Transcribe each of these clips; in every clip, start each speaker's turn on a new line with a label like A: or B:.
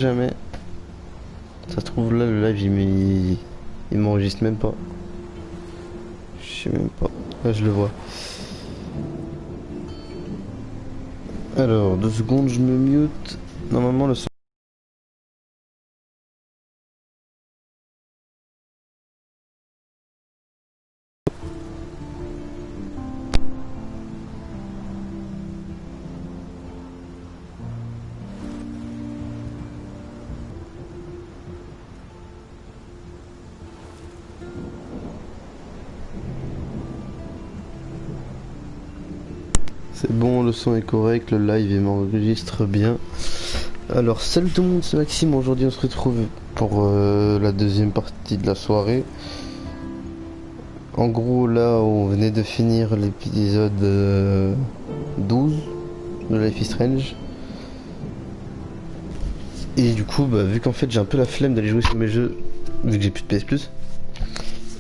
A: Jamais. Ça se trouve là le live il m'enregistre même pas. Je sais même pas. Là je le vois. Alors 2 secondes, je me mute. Normalement le son. C'est bon, le son est correct, le live il m'enregistre bien. Alors salut tout le monde, c'est Maxime. Aujourd'hui on se retrouve pour la deuxième partie de la soirée. En gros là on venait de finir l'épisode 12 de Life is Strange. Et du coup bah, vu qu'en fait j'ai un peu la flemme d'aller jouer sur mes jeux, vu que j'ai plus de PS Plus,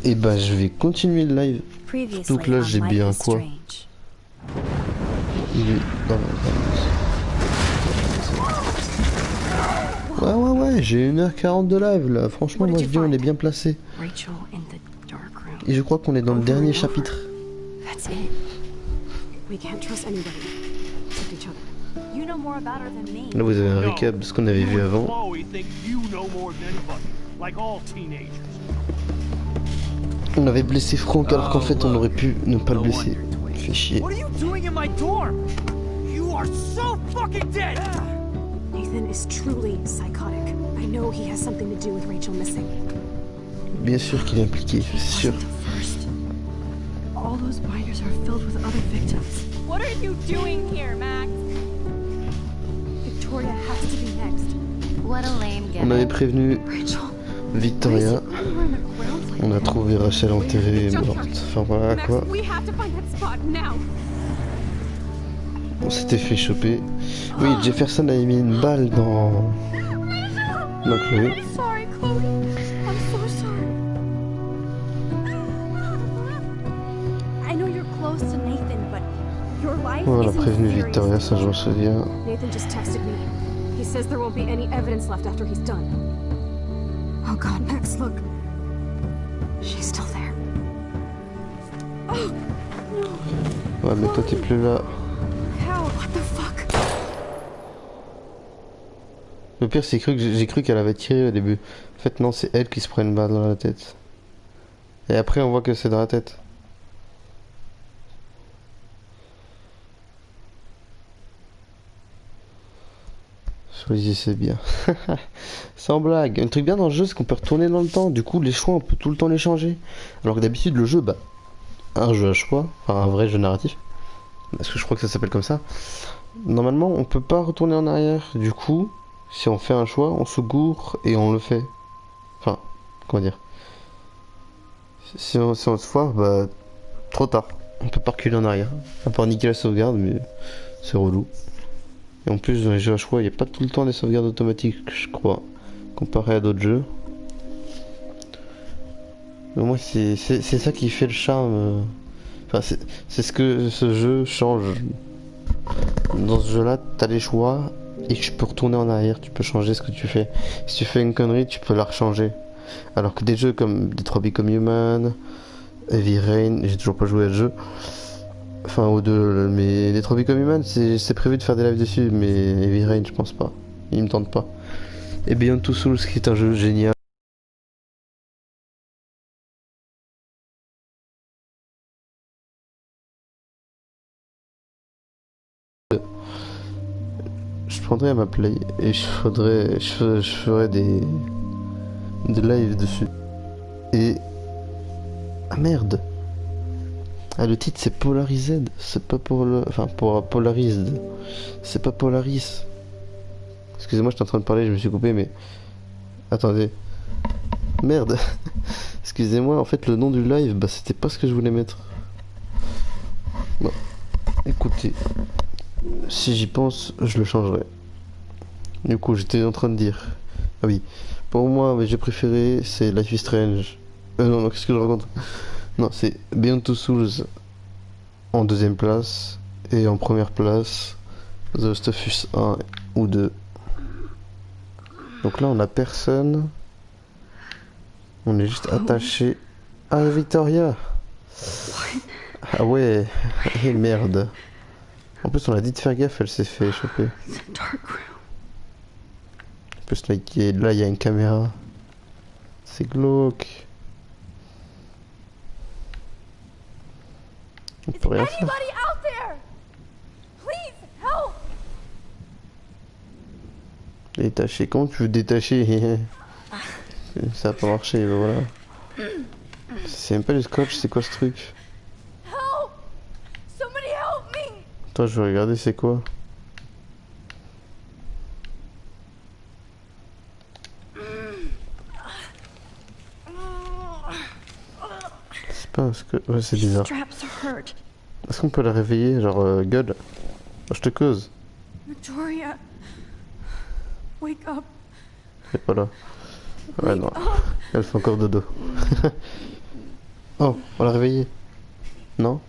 A: et bah je vais continuer le live. Surtout que là j'ai bien quoi. Il est ouais, j'ai 1h40 de live là. Franchement, moi je dis on est bien placé. Et je crois qu'on est dans le dernier chapitre. Là vous avez un récap de ce qu'on avait vu avant. On avait blessé Franck alors qu'en fait on aurait pu ne pas le blesser. Fait chier.
B: Nathan is truly psychotic. I know he has something to do with Rachel missing.
A: Bien sûr qu'il est impliqué, c'est sûr.
B: All those binders are filled with other victims.
C: What are you doing here, Max?
B: Victoria has to be next.
C: What a lame gimmick.
A: On avait prévenu Victoria. On a trouvé Rachel enterrée et morte. Enfin voilà quoi. On s'était fait choper. Oui, Jefferson avait mis une balle dans Chloé. Voilà, prévenu Victoria, ça je m'en souviens.
B: Nathan just texted me. He says there won't be any evidence left after he's done. Oh God, Max, look. She's still there. Oh, no.
A: Ouais, mais toi t'es plus là.
B: What the fuck?
A: Le pire c'est que j'ai cru qu'elle avait tiré au début. En fait non, c'est elle qui se prend une balle dans la tête. Et après on voit que c'est dans la tête. Choisissez bien. Sans blague. Un truc bien dans le jeu c'est qu'on peut retourner dans le temps. Du coup les choix on peut tout le temps les changer. Alors que d'habitude le jeu, bah, un jeu à choix, enfin un vrai jeu narratif. Parce que je crois que ça s'appelle comme ça. Normalement, on peut pas retourner en arrière. Du coup, si on fait un choix, on se gourre et on le fait. Enfin, comment dire. Si on se foire, bah, trop tard. On peut pas reculer en arrière. À part niquer la sauvegarde, mais c'est relou. Et en plus, dans les jeux à choix, il n'y a pas tout le temps des sauvegardes automatiques, je crois. Comparé à d'autres jeux. Mais moi, c'est ça qui fait le charme. Enfin, c'est ce que ce jeu change. Dans ce jeu là t'as les choix et tu peux retourner en arrière, tu peux changer ce que tu fais. Si tu fais une connerie tu peux la rechanger. Alors que des jeux comme Detroit Become Human, Heavy Rain, j'ai toujours pas joué à ce jeu. Enfin aux deux, mais Detroit Become Human c'est prévu de faire des lives dessus, mais Heavy Rain je pense pas. Il me tente pas. Et Beyond Two Souls qui est un jeu génial. Je prendrais ma play et je ferais des lives dessus. Et ah merde. Ah le titre c'est Polarized, c'est pas pour le, enfin pour Polarized. C'est pas Polaris. Excusez-moi, j'étais en train de parler, je me suis coupé mais attendez. Merde. Excusez-moi, en fait le nom du live, bah c'était pas ce que je voulais mettre. Bon, écoutez. Si j'y pense, je le changerai. Du coup, j'étais en train de dire. Ah oui. Pour moi, mes jeux préférés, c'est Life is Strange. Non, qu'est-ce que je raconte? Non, c'est Beyond Two Souls en deuxième place. Et en première place, The Last of Us 1 ou 2. Donc là on a personne. On est juste attaché. Ah Victoria. Ah ouais. Et merde. En plus on a dit de faire gaffe, elle s'est fait choper. En plus là il y a une caméra. C'est glauque. On peut rien faire. Détacher, comment tu veux détacher? Ça a pas marché, ben voilà. C'est même pas du scotch, c'est quoi ce truc? Attends, je vais regarder c'est quoi. C'est pas un scotch, ouais c'est bizarre. Est-ce qu'on peut la réveiller, genre gueule? Je te cause.
B: Victoria, wake up.
A: Elle est pas là. Ouais non, elle fait encore dodo. Oh, on l'a réveillée. Non?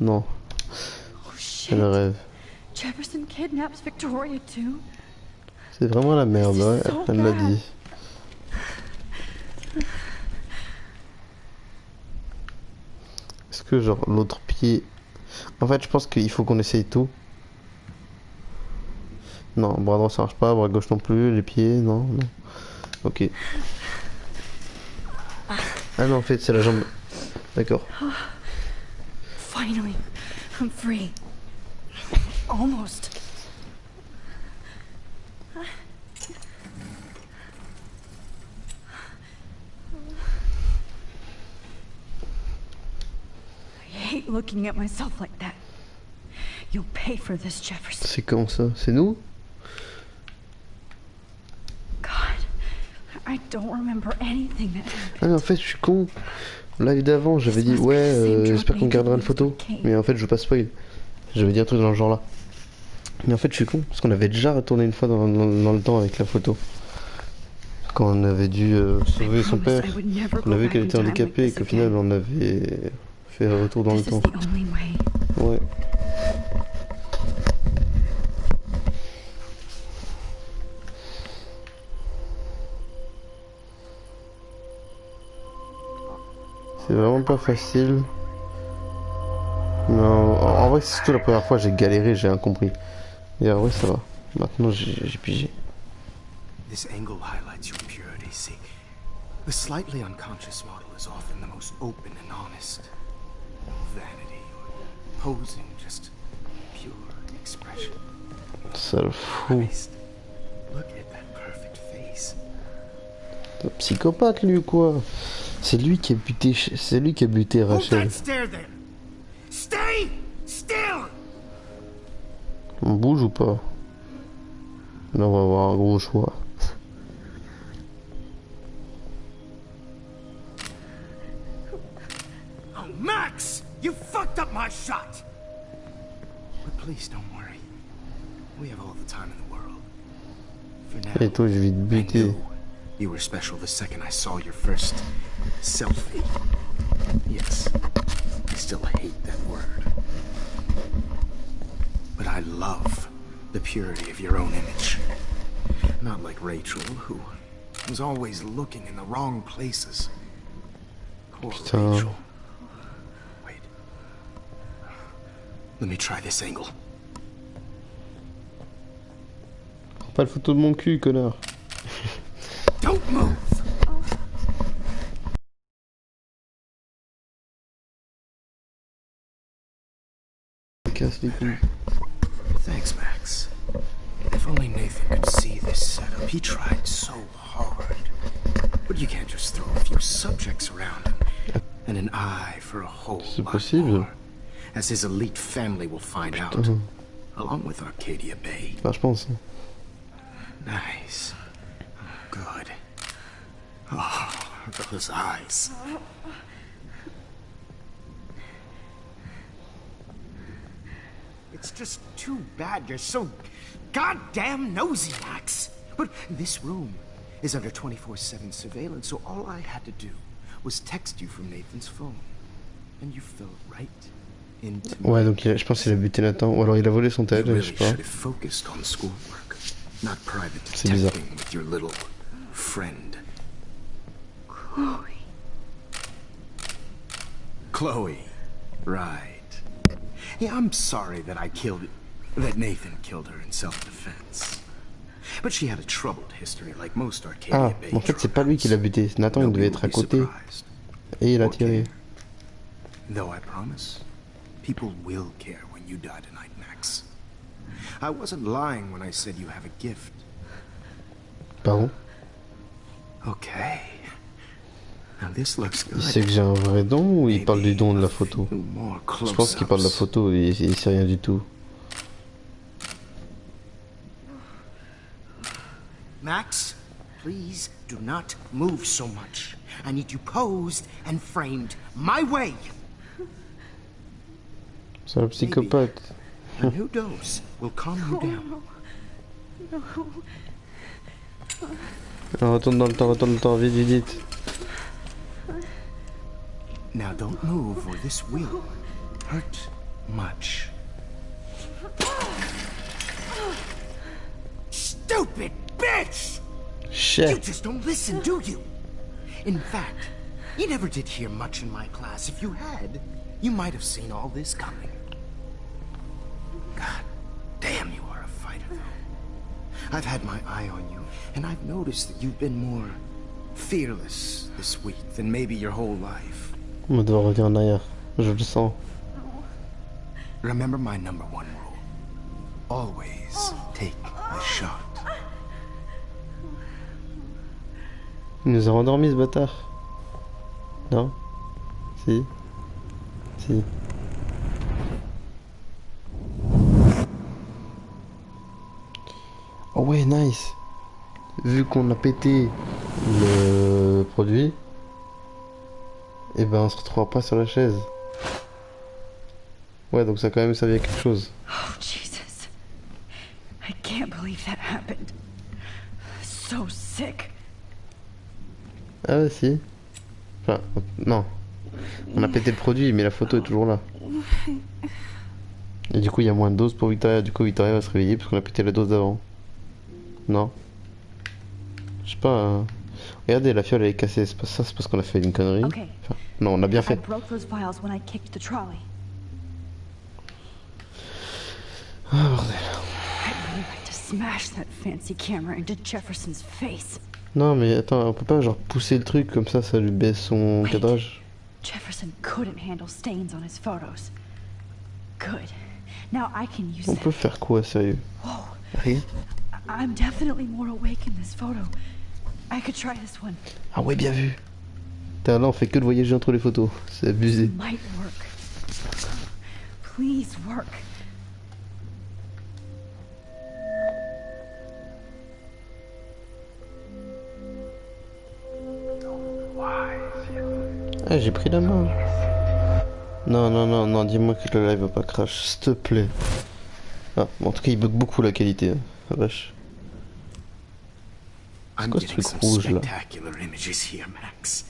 A: Non.
B: Oh shit.
A: Elle rêve.
B: Jefferson kidnaps Victoria too.
A: C'est vraiment la merde, ouais, elle l'a dit. Est-ce que genre l'autre pied... En fait je pense qu'il faut qu'on essaye tout. Non, bras droit ça marche pas, bras gauche non plus, les pieds, non, non. Ok. Ah non en fait c'est la jambe. D'accord.
B: Finally, I'm free. Almost. I hate looking at myself like that. You'll pay for this, Jefferson.
A: C'est quand ça? C'est nous?
B: God, I don't remember anything that happened.
A: Ah mais en fait je suis con. Live d'avant j'avais dit ouais j'espère qu'on gardera une photo. Mais en fait je veux pas spoil. J'avais dit un truc dans le genre là. Mais en fait je suis con parce qu'on avait déjà retourné une fois dans le temps avec la photo. Quand on avait dû sauver son père. On avait vu qu'elle était handicapée et qu'au final on avait fait un retour dans le temps. Ouais. C'est vraiment pas facile. Non, en vrai c'est surtout la première fois j'ai galéré, j'ai rien compris. Et en vrai ça va. Maintenant j'ai pigé.
D: This angle highlights your purity. See, the slightly unconscious model is often the most open and honest. No vanity or posing, just pure expression.
A: Ça le fout.
D: Christ, look at that perfect face.
A: Un psychopathe lui ou quoi? C'est lui qui a buté Rachel.
D: Stay still.
A: On bouge ou pas? Là on va avoir un gros choix.
D: Oh Max, you fucked up my shot. But please don't worry. We have all the time in the world. For now,
A: Et toi je vais te buter.
D: You were special the second I saw your first selfie. Yes, I still hate that word. But I love the purity of your own image. Not like Rachel, who was always looking in the wrong places. Poor
A: Putain.
D: Rachel. Wait. Let me try this angle.
A: Prends pas le photo de mon cul, connard.
D: Don't move!
A: Casse les couilles.
D: Thanks, Max. If only Nathan could see this setup. He tried so hard. But you can't just throw a few subjects around him. And an eye for a whole
A: C'est
D: lot
A: possible.
D: more. As his elite family will find out.
A: Putain.
D: Along with Arcadia Bay.
A: Bah je pense.
D: Nice. Good. Oh, those eyes. It's just too bad you're so goddamn nosy, Max. But this room is under 24/7 surveillance, so all I had to do was text you from Nathan's phone. And you fell right into
A: Ouais, donc je pense qu'il a buté Nathan. Ou alors il a volé son tel,
D: You
A: je
D: really
A: sais pas.
D: should have focused on schoolwork. not private
A: C'est bizarre.
D: detecting with your little friend.
B: Chloe.
D: Chloe, right. Yeah, I'm sorry that Nathan killed her in self-defense. But she had a troubled history like most Arcadia Bay.
A: En fait, c'est pas lui qui l'a buté. Nathan, il devait être à côté. Et il a tiré.
D: Though I promise, people will care when you die tonight, Max. I wasn't lying when I said you have a gift.
A: Pardon?
D: Okay. Now this looks good.
A: Il sait que j'ai un vrai don ou il parle du don de la photo? Je pense qu'il parle de la photo et il sait rien du tout.
D: Max, please do not move so much. I need you posed and framed my way.
A: C'est un psychopathe.
D: A new dose will calm you down.
A: Alors, retourne dans le temps, vite, vite, vite.
D: Now don't move or this will hurt much. Stupid bitch! You
A: Shit.
D: just don't listen, do you? In fact, you never did hear much in my class. If you had, you might have seen all this coming. God damn, you are a fighter, though. I've had my eye on you, and I've noticed that you've been more fearless this week than maybe your whole life.
A: On va devoir revenir en arrière. Je le sens.
D: Remember my number one rule. Always take the shot.
A: Il nous a rendormis ce bâtard. Non? Si? Si. Oh ouais, nice. Vu qu'on a pété le produit, et ben on se retrouvera pas sur la chaise. Ouais, donc ça a quand même servi à quelque chose.
B: Oh, Jesus. I can't believe that happened. So sick.
A: Ah ouais, si. Enfin, non. On a pété le produit, mais la photo est toujours là. Et du coup, il y a moins de doses pour Victoria. Du coup, Victoria va se réveiller parce qu'on a pété la dose d'avant. Non. Je sais pas. Hein. Regardez, la fiole elle est cassée. C'est pas ça, c'est parce qu'on a fait une connerie.
B: Okay.
A: Enfin, non, on a bien
B: I
A: fait.
B: broke those files when I kicked the trolley.
A: Ah, bordel.
B: I really like to smash that fancy camera into Jefferson's face.
A: Non, mais attends, on peut pas genre pousser le truc comme ça lui baisse son
B: Wait.
A: cadrage.
B: Jefferson couldn't handle stains on his photos. Good. Now I can use
A: On
B: them.
A: peut faire quoi, sérieux?
B: Whoa.
A: Rien.
B: I'm definitely more awake in this photo. I could try this one.
A: Ah ouais, bien vu. Putain, là on fait que de voyager entre les photos. C'est abusé.
B: Might work. Please work.
A: Ah, j'ai pris la main. Non, non, non, non, dis-moi que le live va pas crash, s'il te plaît. Ah, bon, en tout cas, il bug beaucoup la qualité. Hein. Ah, vache.
D: I'm
A: quoi ce
D: getting
A: truc
D: some
A: rouge là?
D: spectacular images here, Max.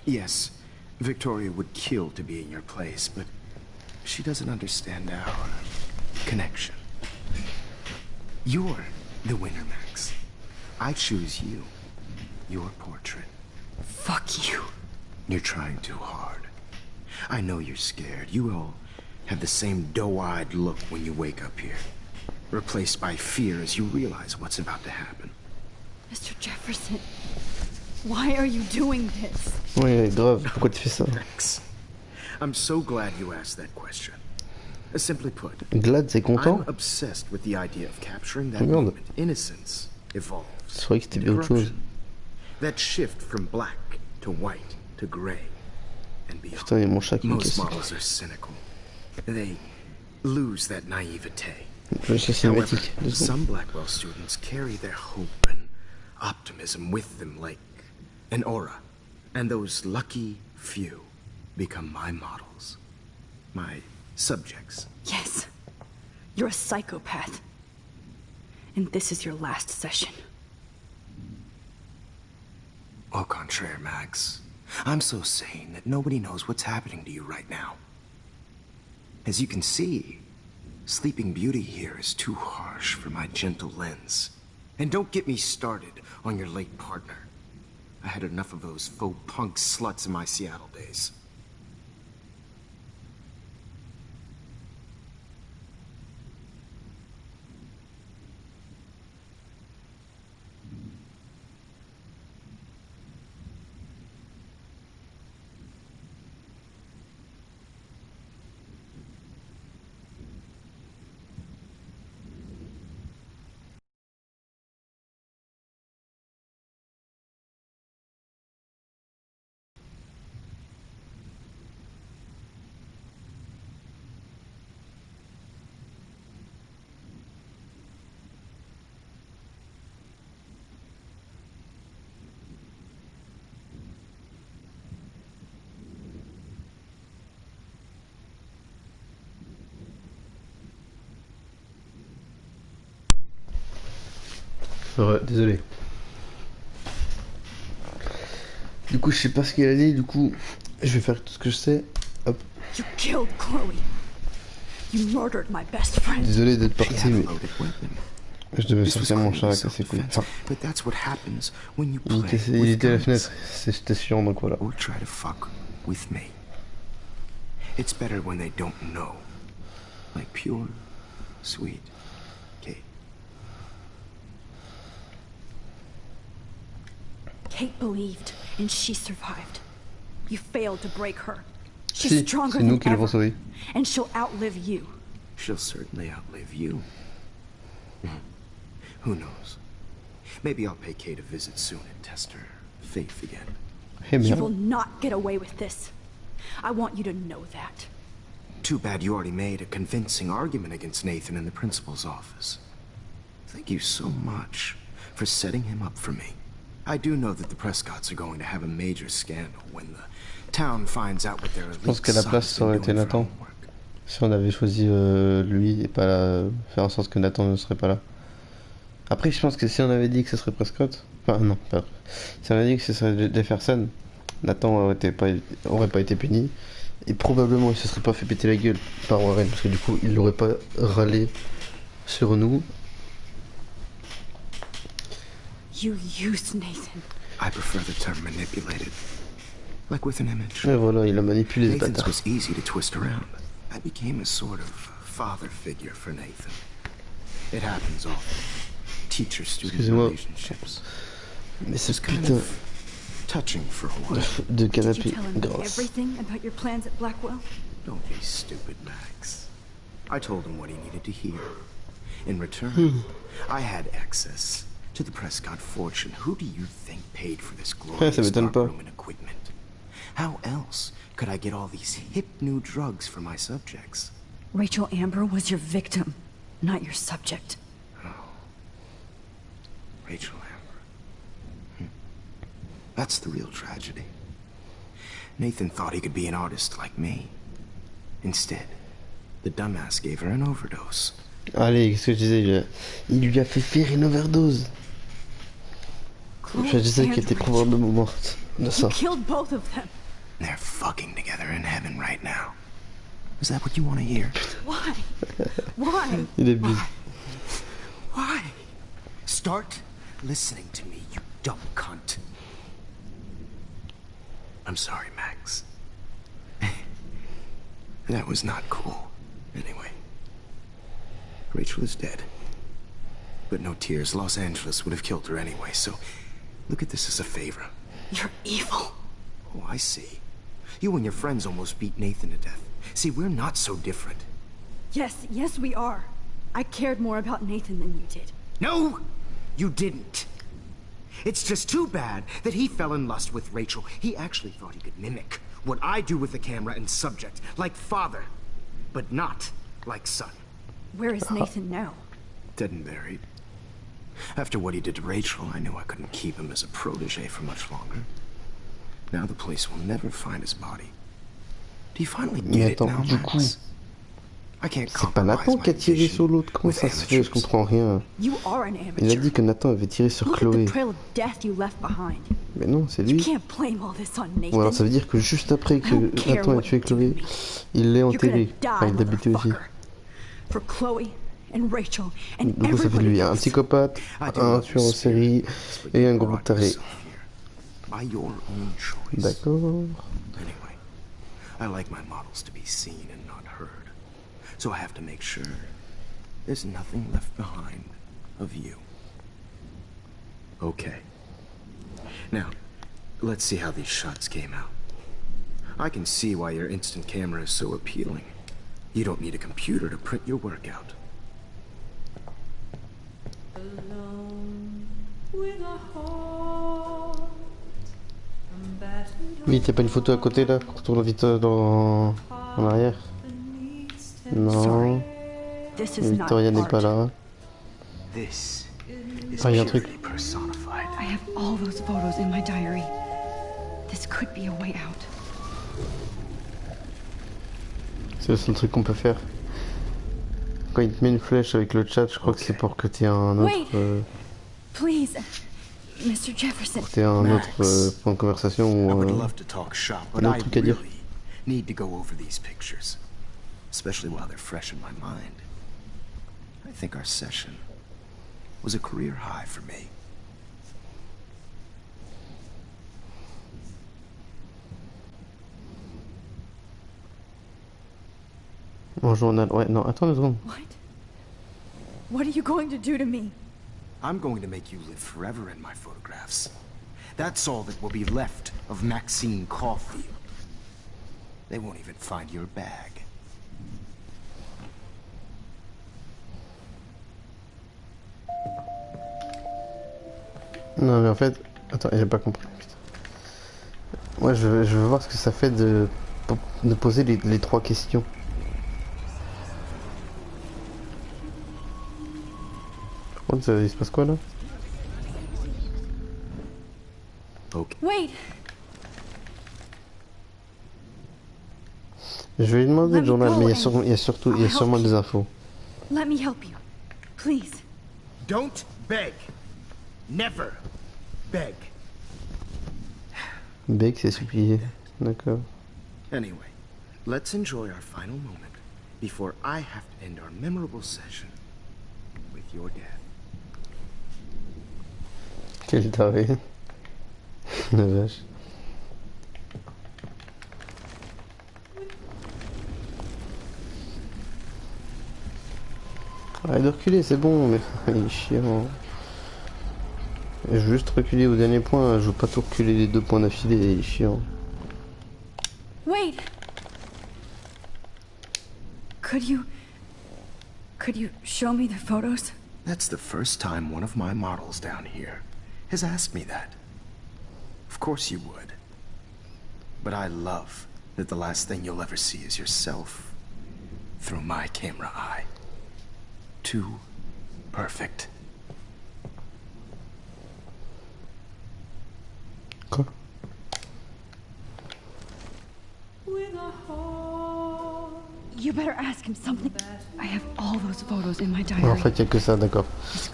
D: Yes, Victoria would kill to be in your place, but she doesn't understand our connection. You're the winner, Max. I choose you. Your portrait.
B: Fuck you.
D: You're trying too hard. I know you're scared. You all have the same doe-eyed look when you wake up here. Replaced by fear as you realize what's about to happen.
B: Mr. Jefferson, why are you doing this?
A: Ouais, grave, pourquoi tu fais ça?
D: Max, I'm so glad you asked that question. Simply put,
A: Glad, c'est content?
D: I'm obsessed with the idea of capturing that
A: Merde.
D: moment. Innocence evolves.
A: C'est vrai que c'était bien autre chose.
D: Corruption. That shift from black to white to gray and beyond.
A: Putain, il y a mon chat qui me
D: Most
A: casse.
D: models are cynical. They lose that naivete.
A: Le chat
D: However,
A: cinématique. 2 secondes.
D: some Blackwell students carry their hope and optimism with them like an aura. And those lucky few become my models. My subjects.
B: Yes, you're a psychopath. And this is your last session.
D: Au contraire, Max. I'm so sane that nobody knows what's happening to you right now. As you can see, Sleeping Beauty here is too harsh for my gentle lens. And don't get me started on your late partner. I had enough of those faux punk sluts in my Seattle days.
A: Ouais, désolé. Du coup, je sais pas ce qu'elle a dit, du coup, je vais faire tout ce que je sais. Hop.
B: You killed Chloe. You murdered my best friend.
A: Désolé d'être
D: She
A: parti,
D: had a
A: mais
D: loaded weapon.
A: je devais
D: This was
A: sortir mon
D: clearly
A: chat à casser couilles.
D: self-defense,
A: Enfin,
D: but that's what happens when you
A: il
D: play
A: était
D: with
A: à la
D: guns.
A: fenêtre, c'était sûr, donc voilà.
D: Or try to fuck with me. It's better when they don't know. Like pure, sweet Kate.
B: Kate believed, and she survived. You failed to break her. She's
A: Si,
B: stronger
A: c'est nous
B: than
A: qui l'avons
B: ever,
A: sauvé.
B: and she'll outlive you.
D: She'll certainly outlive you. Who knows? Maybe I'll pay Kate a visit soon and test her faith again.
A: Eh
B: You will
A: bien,
B: not get away with this. I want you to know that.
D: Too bad you already made a convincing argument against Nathan in the principal's office. Thank you so much for setting him up for me. I do know that the Prescotts are going to have a major scandal when the town finds out what their elite
A: je pense qu'à la place,
D: son's
A: ça aurait
D: been
A: été
D: doing for
A: Nathan.
D: homework.
A: Si on avait choisi lui et pas faire en sorte que Nathan ne serait pas là. Après, je pense que si on avait dit que ce serait Prescott, enfin non, pas. Si on avait dit que ce serait Jefferson, Nathan aurait pas été puni et probablement il se serait pas fait péter la gueule par Warren parce que du coup il l'aurait pas râlé sur nous.
B: You used Nathan.
D: I prefer the term manipulated. Like with an image.
A: Et voilà, il a manipulé ce
D: Nathan's
A: bâtard.
D: was easy to twist around. I became a sort of father figure for Nathan. It happens often. Teacher-student
A: Excusez-moi.
D: relationships.
A: Mais ce
D: It's kind
A: putain
D: of touching for a while.
A: de
B: Did you
A: canapé
B: tell him
A: grasse.
B: everything about your plans at Blackwell?
D: Don't be stupid, Max. I told him what he needed to hear. In return, I had access to the Prescott fortune. Who do you think paid for this glorious
A: ça m'étonne pas.
D: darkroom and equipment? How else could I get all these hip new drugs for my subjects?
B: Rachel Amber was your victim, not your subject.
D: Rachel Amber. That's the real tragedy. Nathan thought he could be an artist like me. Instead, the dumbass gave her an overdose.
A: Allez, qu'est-ce que je disais, il lui a fait faire une overdose. Je disais qu'elle était probablement morte de ça.
B: You killed both of them.
D: They're fucking together in heaven right now. Is that what you want to hear?
B: Why? Why?
A: Il est bizarre.
D: Why? Start listening to me, you dumb cunt. I'm sorry, Max. That was not cool. Anyway, Rachel is dead. But no tears. Los Angeles would have killed her anyway, so look at this as a favor.
B: You're evil.
D: Oh, I see. You and your friends almost beat Nathan to death. See, we're not so different.
B: Yes, we are. I cared more about Nathan than you did.
D: No, you didn't. It's just too bad that he fell in lust with Rachel. He actually thought he could mimic what I do with the camera and subject, like father, but not like son.
B: Where is Nathan now?
D: Dead and buried. After what he did to Rachel, I knew I couldn't keep him as a protege for much longer. Now the police will never find his body. Do you finally
A: Mais
D: get it
A: attends,
D: now,
A: du coup,
D: Max? I can't
A: c'est pas
D: compromise
A: Nathan
D: my
A: qui a tiré
D: vision
A: sur l'autre. Comment
D: with
A: ça se fait? Je
D: amateurs.
A: comprends rien.
B: You are an
A: Il a
B: amateur.
A: dit que Nathan avait tiré sur
B: Look at
A: Chloé.
B: the trail of death you left behind.
A: Mais non, c'est
B: You
A: lui.
B: can't blame all this on Nathan.
A: Ou alors ça veut dire que juste après que
B: I don't care
A: Nathan a
B: what
A: tué
B: you do to
A: Chloé,
B: me.
A: il l'a
B: You're gonna
A: enterré.
B: die,
A: Enfin, il l'a buté aussi.
B: motherfucker. For Chloe and Rachel and
A: Du coup, ça fait de lui un psychopathe, un tueur en série et un gros taré.
D: By your own choice.
A: D'accord.
D: Anyway, I like my models to be seen and not heard. So I have to make sure there's nothing left behind of you. Okay. Now, let's see how these shots came out. I can see why your instant camera is so appealing. You don't need a computer to print your work out.
A: Oui, t'as pas une photo à côté là pour tourner vite en arrière? Non. Victoria n'est pas là.
D: This is
A: Ah, y a un truc.
D: purely personified.
B: I have all those photos in my diary. This could be a way out.
A: C'est le seul truc qu'on peut faire. Quand il te met une flèche avec le chat, je crois que c'est pour que t'aies un autre,
B: Please, Mr. Jefferson.
A: pour que t'aies un autre point de conversation
D: I
A: ou
D: would love to talk shop, but
A: un
D: I
A: autre truc à dire.
D: really need to go over these pictures, especially while they're fresh in my mind. I think our session was a career high for me.
A: Mon journal. Ouais, non, attends une seconde.
B: What? What are you going to do to me?
D: I'm going to make you live forever in my photographs. That's all that will be left of Maxine Caulfield. They won't even find your bag.
A: Non, mais en fait. Attends, j'ai pas compris. Putain. Moi, je veux voir ce que ça fait de poser les trois questions. Il se passe quoi là?
D: Okay.
B: Wait!
A: Je vais lui demander
B: Let
A: le
B: me
A: journal,
B: go
A: mais il y
B: and
A: a sûrement
B: I'll help
A: des
B: you.
A: infos.
B: Let me help you. Please.
D: Don't beg. Never beg.
A: Bec, c'est supplier. D'accord.
D: Anyway, let's enjoy our final moment before I have to end our memorable session with your death.
A: Quel taré. La vache. Arrête de reculer, c'est bon, mais il est chiant. Je veux juste reculer au dernier point, je veux pas tout reculer les deux points d'affilée, il est chiant.
B: Wait! Could you show me the photos?
D: That's the first time one of my models down here has asked me that. Of course you would. But I love that the last thing you'll ever see is yourself through my camera eye. Too perfect.
A: Quoi?
B: You better ask him something. I have all those photos in my diary.
A: En fait, il n'y a que ça, d'accord.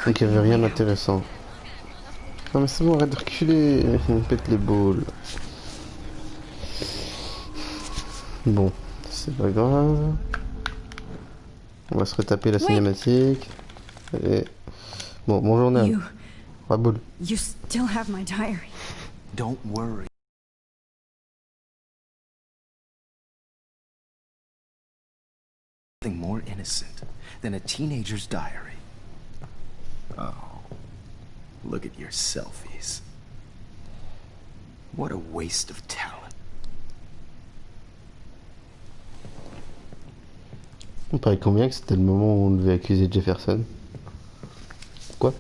A: Donc il n'y avait rien d'intéressant. Non mais c'est bon, arrête de reculer, il me pète les balles. Bon, c'est pas grave. On va se retaper la cinématique. Et... Bon, mon journal. Raboule.
B: You still have my diary.
D: Don't worry. Nothing more innocent than a teenager's diary. Oh, look at your selfies. What a waste of talent.
A: On paraît combien que c'était le moment où on devait accuser Jefferson? Quoi?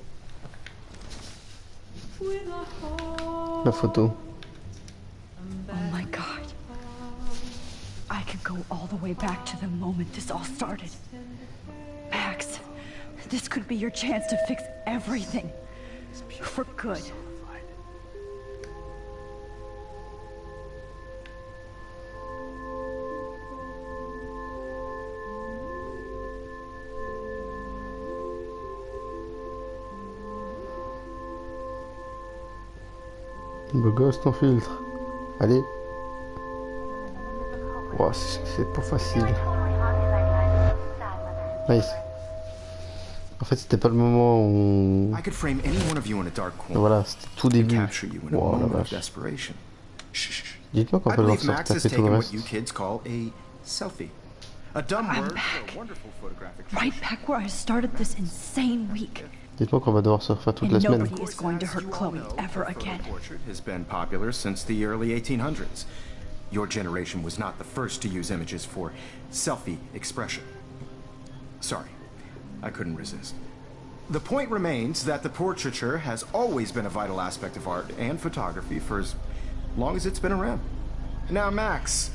A: La photo.
B: Oh my god. I could go all the way back to the moment this all started. Max, this could be your chance to fix everything. For good.
A: Beau gosse ton filtre. Allez. Wow, c'est pas facile. Nice. En fait, c'était pas le moment où...
D: I could frame any one of you in a dark corner.
A: Voilà, c'était tout
D: And
A: début.
D: capture you in a
A: Wow, la
D: moment of
A: vache.
D: desperation. Shh.
A: Dites-moi qu'on
D: I
A: peut le voir
D: believe
A: se
D: Max has
A: retaper tout le
D: taken what
A: reste.
D: you kids call a selfie. A dumb
E: I'm
D: word
E: back.
D: for a wonderful photographic
E: Right
D: tradition.
E: back where I started this insane week.
A: Dites-moi qu'on va devoir se refaire toute
E: And
A: la semaine.
E: nobody is going to hurt
D: As you all
E: Chloe
D: know,
E: ever
D: the photo
E: again.
D: portrait has been popular since the early 1800s. Your generation was not the first to use images for selfie expression. Sorry, I couldn't resist. The point remains that the portraiture has always been a vital aspect of art and photography for as long as it's been around. Now, Max,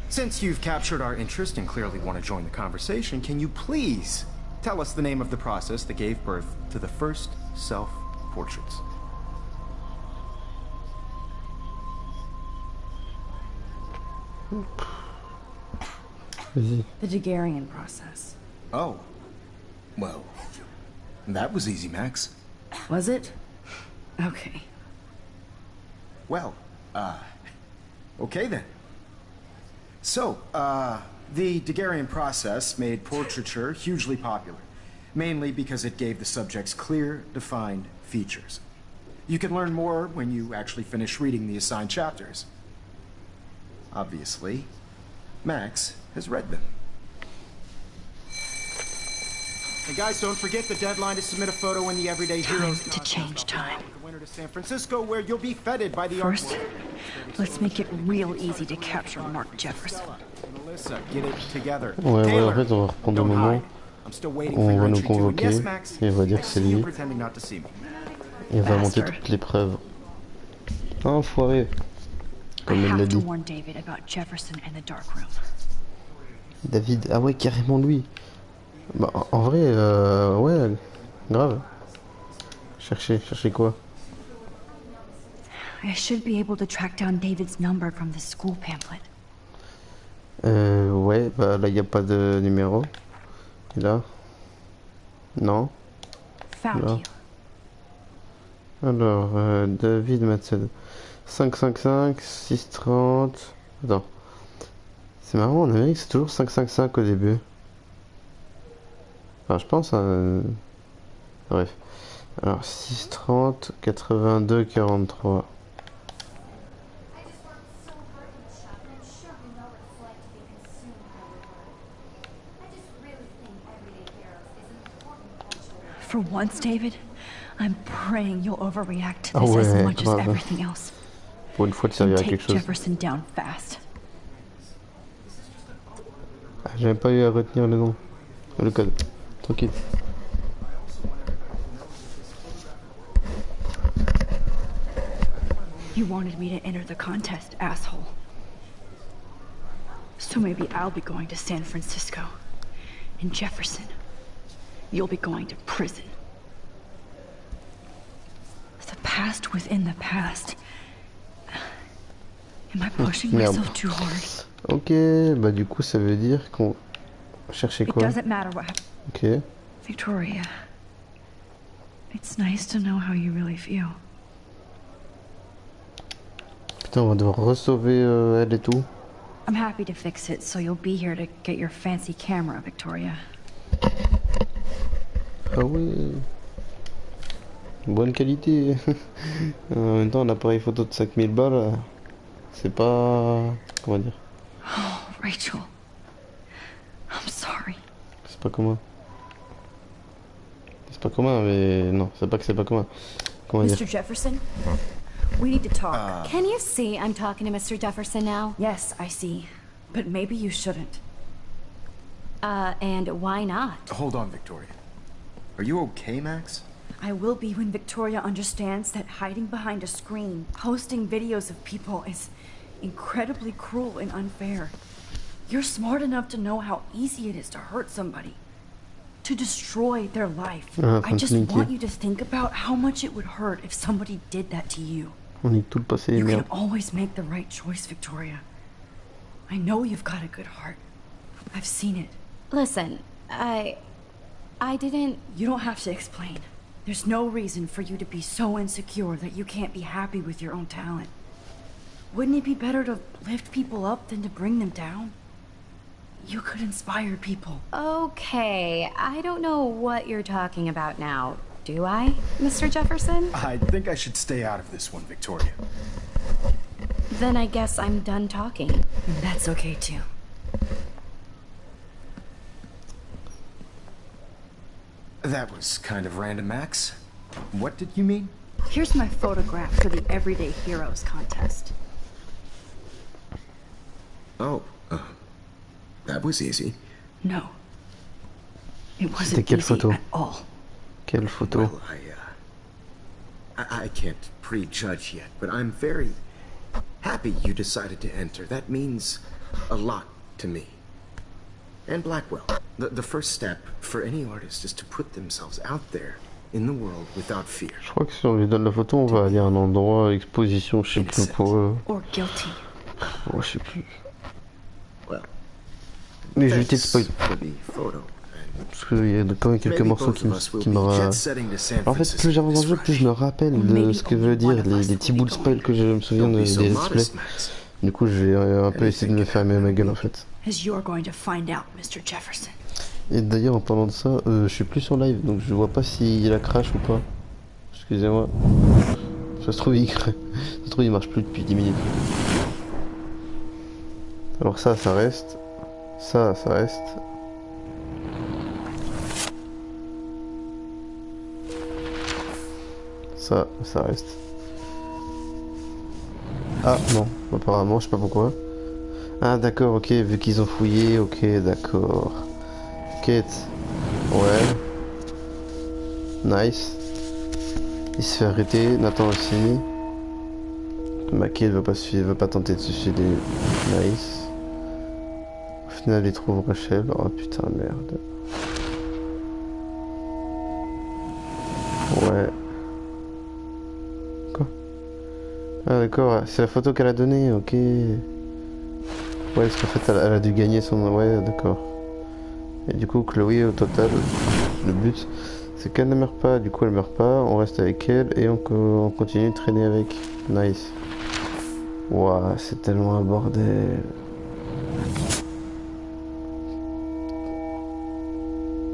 D: since you've captured our interest and clearly want to join the conversation, can you please tell us the name of the process that gave birth to the first self-portraits?
A: Vas-y.
E: The Daguerrean process.
D: Oh. Well, that was easy, Max.
E: Was it? Okay.
D: Well, okay then. So, the Daguerrean process made portraiture hugely popular, mainly because it gave the subjects clear, defined features. You can learn more when you actually finish reading the assigned chapters. Obviously, Max has read them. And guys, don't forget the deadline to submit a photo in the Everyday Heroes
E: Time to change time.
D: The winter to San Francisco, where you'll be feted by the
E: First,
D: art world.
E: let's make it real easy to capture Mark Jefferson.
D: Melissa, get it together.
A: Ouais,
D: Taylor,
A: voilà, en fait, on va reprendre le
D: don't
A: moment.
D: hide. I'm still waiting
A: On
D: for your
A: va nous
D: entry too. And
A: convoquer,
D: yes, Max,
A: et on va dire
D: I
A: que c'est
D: see you
A: lui.
D: pretending not to see me.
A: Et on va monter
E: Bastard.
A: toutes les preuves. Enfoiré.
E: I
A: Comme il l'a
E: have to
A: dit.
E: warn David about Jefferson and the dark room.
A: David, ah ouais, carrément lui. Bah, en vrai, ouais, grave. Cherchez quoi?
E: I should be able to track down David's number from the school pamphlet.
A: Ouais, bah là, il n'y a pas de numéro. Et là? Non.
E: Found
A: Là.
E: you.
A: Alors, David Matzel. 555, 630. Attends. C'est marrant, en Amérique, c'est toujours 555 au début. Enfin, je pense. Bref. Alors, 630, 82, 43.
E: For once, David, I'm praying you'll overreact to
A: Ah
E: this as
A: ouais,
E: much as
A: grave.
E: everything else.
A: Pour une fois, de
E: And
A: servir à
E: take
A: quelque chose.
E: Jefferson down fast.
A: Ah, j'avais pas eu à retenir le nom. Le code. Tranquille.
E: You wanted me to enter the contest, asshole. So maybe I'll be going to San Francisco. And Jefferson, you'll be going to prison. The past within the past. Am I pushing
A: Merde.
E: myself too hard?
A: Ok, bah du coup, ça veut dire qu'on cherchait
E: It
A: quoi?
E: doesn't matter what happened.
A: Ok.
E: Victoria, it's nice to know how you really feel.
A: Putain, on va devoir re-sauver elle et tout.
E: I'm happy to fix it, so you'll be here to get your fancy camera, Victoria.
A: Ah ouais. Bonne qualité. En même temps, un appareil photo de 5000 balles, c'est pas... Comment dire?
E: Oh, Rachel. I'm sorry.
A: C'est pas commun. C'est pas commun, mais... Non, c'est pas que c'est pas commun. Comment dire?
E: Mr. Jefferson, we need to talk.
B: Can you see I'm talking to Mr. Jefferson now?
E: Yes, I see. But maybe you shouldn't.
B: And why not?
D: Hold on, Victoria. Are you okay, Max?
E: I will be when Victoria understands that hiding behind a screen, posting videos of people is incredibly cruel and unfair. You're smart enough to know how easy it is to hurt somebody, to destroy their life. I just want you to think about how much it would hurt if somebody did that to you.
A: On est tout le passé,
E: You
A: merde.
E: can always make the right choice, Victoria. I know you've got a good heart. I've seen it.
B: Listen, I didn't...
E: You don't have to explain. There's no reason for you to be so insecure that you can't be happy with your own talent. Wouldn't it be better to lift people up than to bring them down? You could inspire people.
C: Okay, I don't know what you're talking about now, do I, Mr. Jefferson?
F: I think I should stay out of this one, Victoria.
C: Then I guess I'm done talking.
E: That's okay too.
F: That was kind of random, Max. What did you mean?
E: Here's my photograph for the Everyday Heroes contest.
F: Oh, that was easy.
E: No. It
A: C'était
E: wasn't
A: quelle
E: easy
A: photo?
E: at all.
A: Quelle photo?
F: Well, I can't prejudge yet, but I'm very happy you decided to enter. That means a lot to me. And Blackwell. The first step for any artist is to put themselves out there in the world without fear.
A: Je crois que si on lui donne la photo, on va aller à un endroit, exposition, je sais plus pour eux.
E: Or guilty.
A: Ouais, je sais plus.
F: Well,
A: Mais je vais éviter de
F: thanks
A: spoil.
F: for the photo.
A: Parce qu'il y a quand même quelques
F: Maybe
A: morceaux
F: both of us will
A: qui
F: be
A: me...
F: jet setting to San
A: En fait,
F: Francisco
A: plus j'avance dans le
F: this
A: jeu, plus je
F: Friday.
A: me rappelle de ce que veut dire les petits bouts de spoil que je me souviens
F: Don't
A: des
F: be so
A: let's play.
F: modest, Max.
A: Du coup, je vais un peu essayer de me fermer ma gueule en fait.
E: As you're going to find out, Mr. Jefferson.
A: Et d'ailleurs, en parlant de ça, je suis plus sur live, donc je vois pas s'il a crash ou pas. Excusez-moi. Ça se trouve, il marche plus depuis 10 minutes. Alors ça reste. Ça reste. Ça reste. Ah non, apparemment, je sais pas pourquoi. Ah d'accord, ok, vu qu'ils ont fouillé, ok, d'accord. Quête. Ouais. Nice. Il se fait arrêter, Nathan aussi. Maquet veut pas tenter de se suicider. Nice. Au final, il trouve Rachel. Oh putain, merde. Ouais. Quoi? Ah d'accord, c'est la photo qu'elle a donnée, ok. Ouais, parce qu'en fait, elle a dû gagner son... Ouais, d'accord. Et du coup, Chloé, au total, le but, c'est qu'elle ne meurt pas. Du coup, elle meurt pas, on reste avec elle et on continue de traîner avec. Nice. Ouah, c'est tellement un bordel.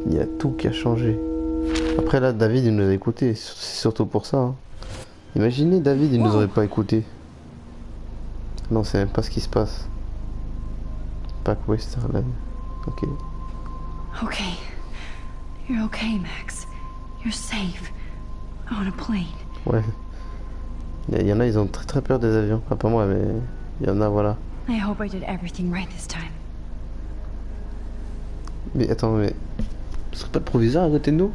A: Il y a tout qui a changé. Après là, David, il nous a écoutés. C'est surtout pour ça. Hein. Imaginez, David, il nous aurait pas écoutés. Non, c'est même pas ce qui se passe. Pack Westerland. Ok.
E: Okay. You're okay, Max. You're safe. On a plane.
A: Ouais. Il y en a, ils ont très peur des avions. Enfin, pas moi, mais il y en a, voilà.
E: I hope I did everything right this time.
A: Mais attends, mais... Ce serait pas le proviseur à côté de nous?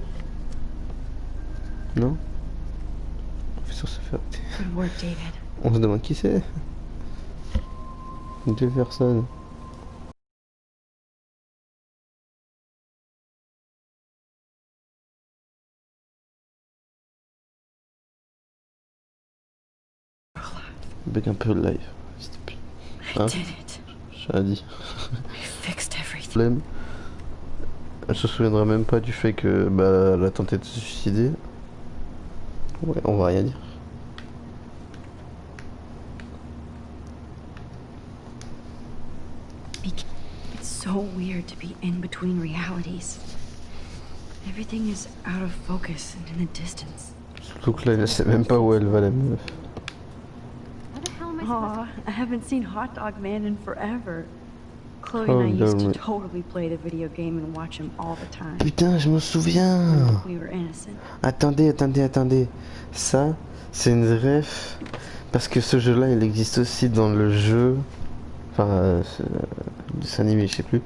A: Non? On fait sur ce faire.
E: Good work, David.
A: On se demande qui c'est? Deux personnes. Avec un peu de live.
E: I did it.
A: J'ai dit.
E: I fixed everything.
A: Problème. Elle se souviendra même pas du fait que bah, elle a tenté de se suicider. Ouais, on va rien dire.
E: It's so weird to be in between realities. Everything is out of focus and in the distance.
A: Surtout que là, elle sait même pas où elle va, la meuf.
C: What the hell am I supposed
E: Aw, I haven't seen Hot Dog Man in forever. Chloe
A: Oh,
E: and I used to
A: no.
E: totally play the video game and watch him all the time.
A: Putain, je me souviens.
E: We were innocent.
A: Attendez. Ça, c'est une ref. Parce que ce jeu-là, il existe aussi dans le jeu. Enfin, dessin animé, je sais plus.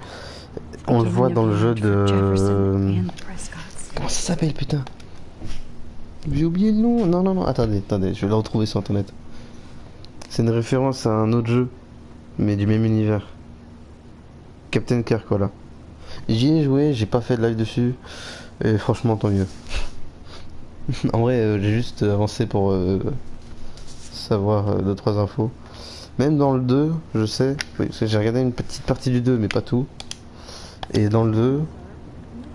A: On le voit dans le jeu de... Comment ça s'appelle, putain? J'ai oublié le nom. Non. Attendez, je vais le retrouver sur internet. C'est une référence à un autre jeu, mais du même univers. Captain Kirk, voilà. J'y ai joué, j'ai pas fait de live dessus. Et franchement, tant mieux. En vrai, j'ai juste avancé pour savoir 2-3 infos. Même dans le 2, je sais, oui, parce que j'ai regardé une petite partie du 2, mais pas tout. Et dans le 2,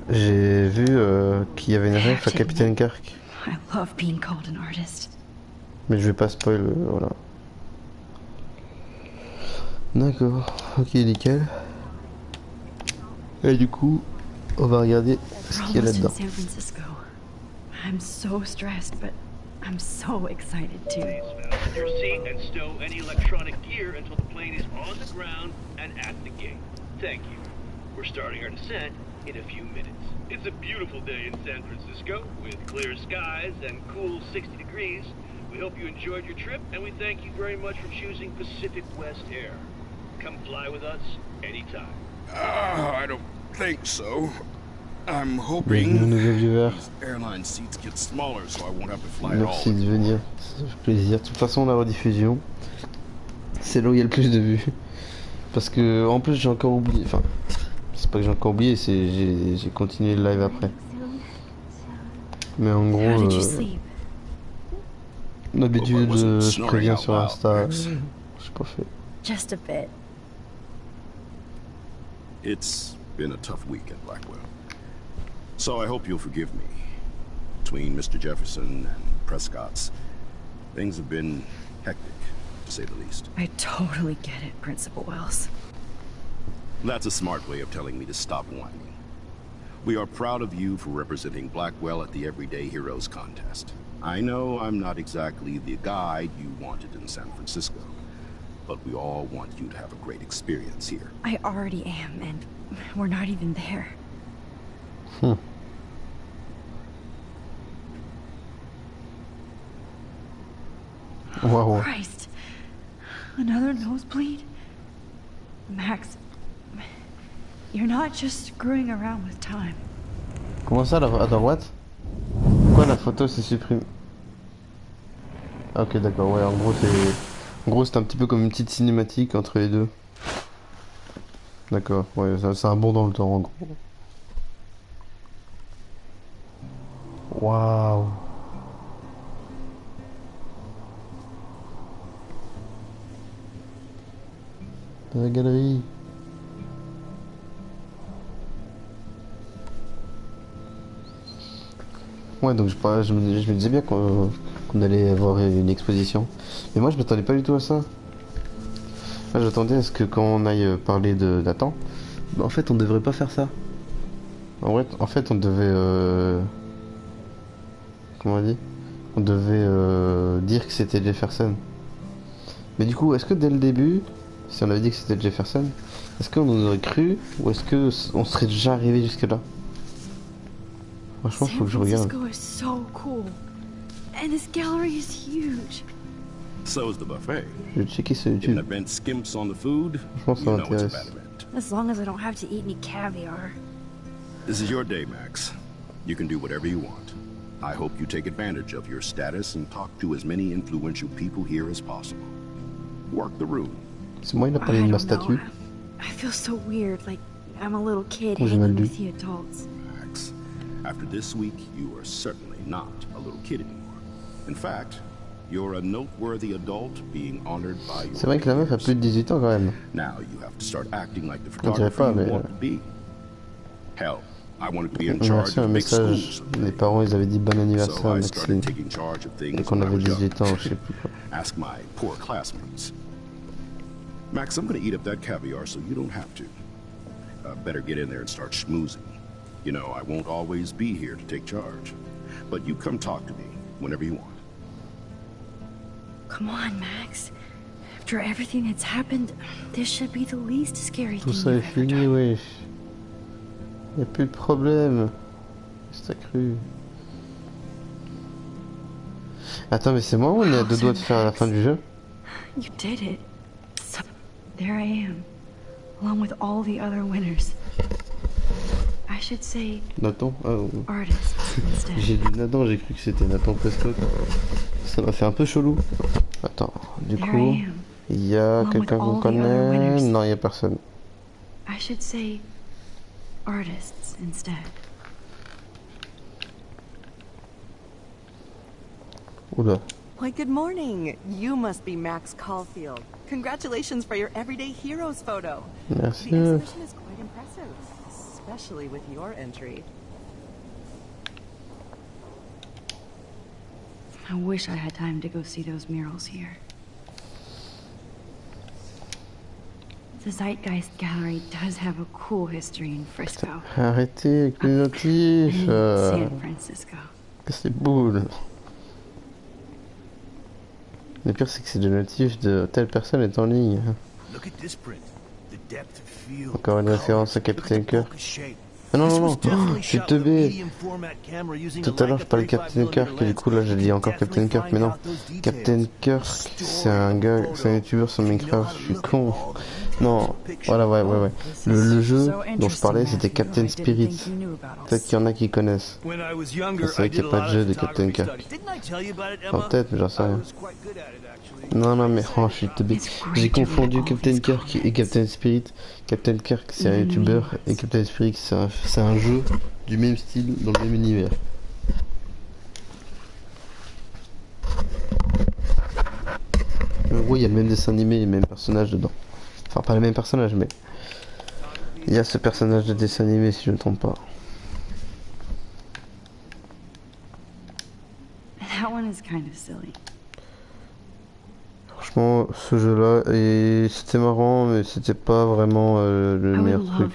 A: j'ai vu qu'il y avait une ref à Captain Kirk.
E: I love being called an artist.
A: Mais je vais pas spoil, voilà. D'accord, ok, nickel. Et du coup, on va regarder ce qu'il y a
E: We're almost in
A: là-dedans.
E: San Francisco. I'm so stressed, but I'm so excited too.
G: Please fasten your seat and stow any electronic gear until the plane is on the ground and at the gate. Thank you. We're starting our descent in a few minutes. It's a beautiful day in San Francisco with clear skies and cool 60 degrees. We hope you enjoyed your trip and we thank you very much for choosing Pacific West Air. Come fly with us anytime.
H: I don't think so. I'm
A: Bienvenue,
H: hoping
A: nouveau viewer.
H: these airline seats get smaller so I won't have to fly at all.
A: Merci de venir, ça fait plaisir. De toute façon, la rediffusion, c'est là où il y a le plus de vues. Parce que, en plus, j'ai encore oublié. Enfin, c'est pas que j'ai encore oublié, c'est j'ai continué le live après. Mais en
E: How
A: gros,
E: did you sleep?
A: d'habitude,
H: Wasn't
A: je
H: snoring
A: préviens
H: out
A: sur
H: loud,
A: Insta.
H: Max.
A: J'ai pas fait.
E: Just a bit.
H: It's been a tough week at Blackwell. So I hope you'll forgive me. Between Mr. Jefferson and Prescott's, things have been hectic, to say the least.
E: I totally get it, Principal Wells.
H: That's a smart way of telling me to stop whining. We are proud of you for representing Blackwell at the Everyday Heroes contest. I know I'm not exactly the guide you wanted in San Francisco, but we all want you to have a great experience here.
E: I already am, and we're not even there.
A: Waouh.
E: Christ. Another nosebleed? Max, you're not just screwing around with time.
A: Comment ça, la... Attends, what? Pourquoi la photo s'est supprimée? Ah, ok, d'accord, ouais, en gros, c'est... En gros, c'est un petit peu comme une petite cinématique entre les deux. D'accord, ouais, c'est un bond dans le temps, en gros. Waouh. Dans la galerie. Ouais, donc je me disais bien qu'on allait avoir une exposition. Mais moi, je m'attendais pas du tout à ça. Moi, j'attendais à ce que quand on aille parler de Nathan, bah, en fait, on devrait pas faire ça. En fait, on devait... Comment on dit? On devait dire que c'était Jefferson. Mais du coup, est-ce que dès le début, si on avait dit que c'était Jefferson, est-ce qu'on nous aurait cru ou est-ce que on serait déjà arrivé jusque là? Franchement, faut que je regarde.
E: San Francisco is so cool. And this gallery is huge.
H: So is the buffet.
A: Je vais checker sur
H: If an
A: YouTube.
H: event skimps on the food,
A: Franchement, ça
H: you know it's a
A: m'intéresse.
H: bad event.
E: As long as I don't have to eat any caviar.
H: This is your day, Max. You can do whatever you want. I hope you take advantage of your status and talk to as many influential people here as possible. Work the room.
A: C'est moi, il a
E: I
A: parlé de ma
E: don't know.
A: statue.
E: I feel so weird, like I'm a little kid
A: Oh, j'ai mal
E: hanging
A: lu.
E: with the adults.
H: Max, after this week, you are certainly not a little kid anymore. In fact, you're a noteworthy adult being honored by your
A: C'est vrai que la meuf a
H: peers.
A: plus de 18 ans quand même.
H: Now you have to start acting like the
A: On dirait
H: photographer
A: pas,
H: you
A: mais...
H: want to be. Hell, I wanted to be in
A: On a
H: charge
A: reçu un
H: of big schools.
A: message. Les parents, ils avaient dit bon
H: So
A: anniversaire à
H: I
A: Maxime.
H: started taking charge of things
A: Donc on
H: when I
A: avait
H: was young.
A: 18 ans, je sais plus quoi.
H: Ask my poor classmates. Max, I'm gonna eat up that caviar so you don't have to. Better get in there and start schmoozing. You know, I won't always be here to take charge. But you come talk to me whenever you want.
E: Come on, Max. After everything that's happened, this should be the least scary
A: Tout
E: thing
A: ça est
E: you've ever
A: fini,
E: done.
A: wesh. Y'a plus de problème. C'est cru. Attends, mais c'est moi ou on est à deux doigts de faire la fin du jeu?
E: You did it. So, there I am, along with all the other winners. I should say
A: Nathan? Ah,
E: artists instead.
A: j'ai lu Nathan, j'ai cru que c'était Nathan Prescott. Ça m'a fait un peu chelou. Attends, du
E: There
A: coup,
E: I am.
A: il y a
E: Along with
A: quelqu'un qu'on
E: all the other
A: connaît?
E: winners.
A: Non, il y a personne.
E: I should say artists instead.
A: Oula.
I: Why, good morning. You must be Max Caulfield. Congratulations for your Everyday Heroes photo.
A: Merci.
I: The exhibition is quite impressive, especially with your entry.
E: I wish I had time to go see those murals here. The Zeitgeist Gallery does have a cool history in Frisco.
A: Arrêtez avec les notifs.
E: San Francisco.
A: C'est boule. Le pire c'est que c'est des notifs de telle personne est en ligne. Encore une référence à Captain Kirk. Ah non, non, non, je suis teubé. Tout à l'heure je parlais de Captain Kirk et du coup là j'ai dit encore Captain Kirk, mais non. Captain Kirk c'est un gars, c'est un youtubeur sur Minecraft, je suis con. Non, voilà, ouais. Le jeu dont je parlais c'était Captain Spirit. Peut-être qu'il y en a qui connaissent. C'est vrai qu'il n'y a pas de jeu de Captain Kirk. Enfin, peut-être, mais j'en sais rien. Non, mais oh, je suis teubé. J'ai confondu Captain Kirk et Captain Spirit. Captain Kirk c'est un youtubeur et Captain Spirit c'est un jeu du même style dans le même univers. En gros il y a le même dessin animé et les mêmes personnages dedans. Enfin pas les mêmes personnages mais il y a ce personnage de dessin animé si je ne me trompe pas.
E: That one is kind of silly.
A: Franchement, ce jeu-là, et c'était marrant, mais c'était pas vraiment le meilleur truc.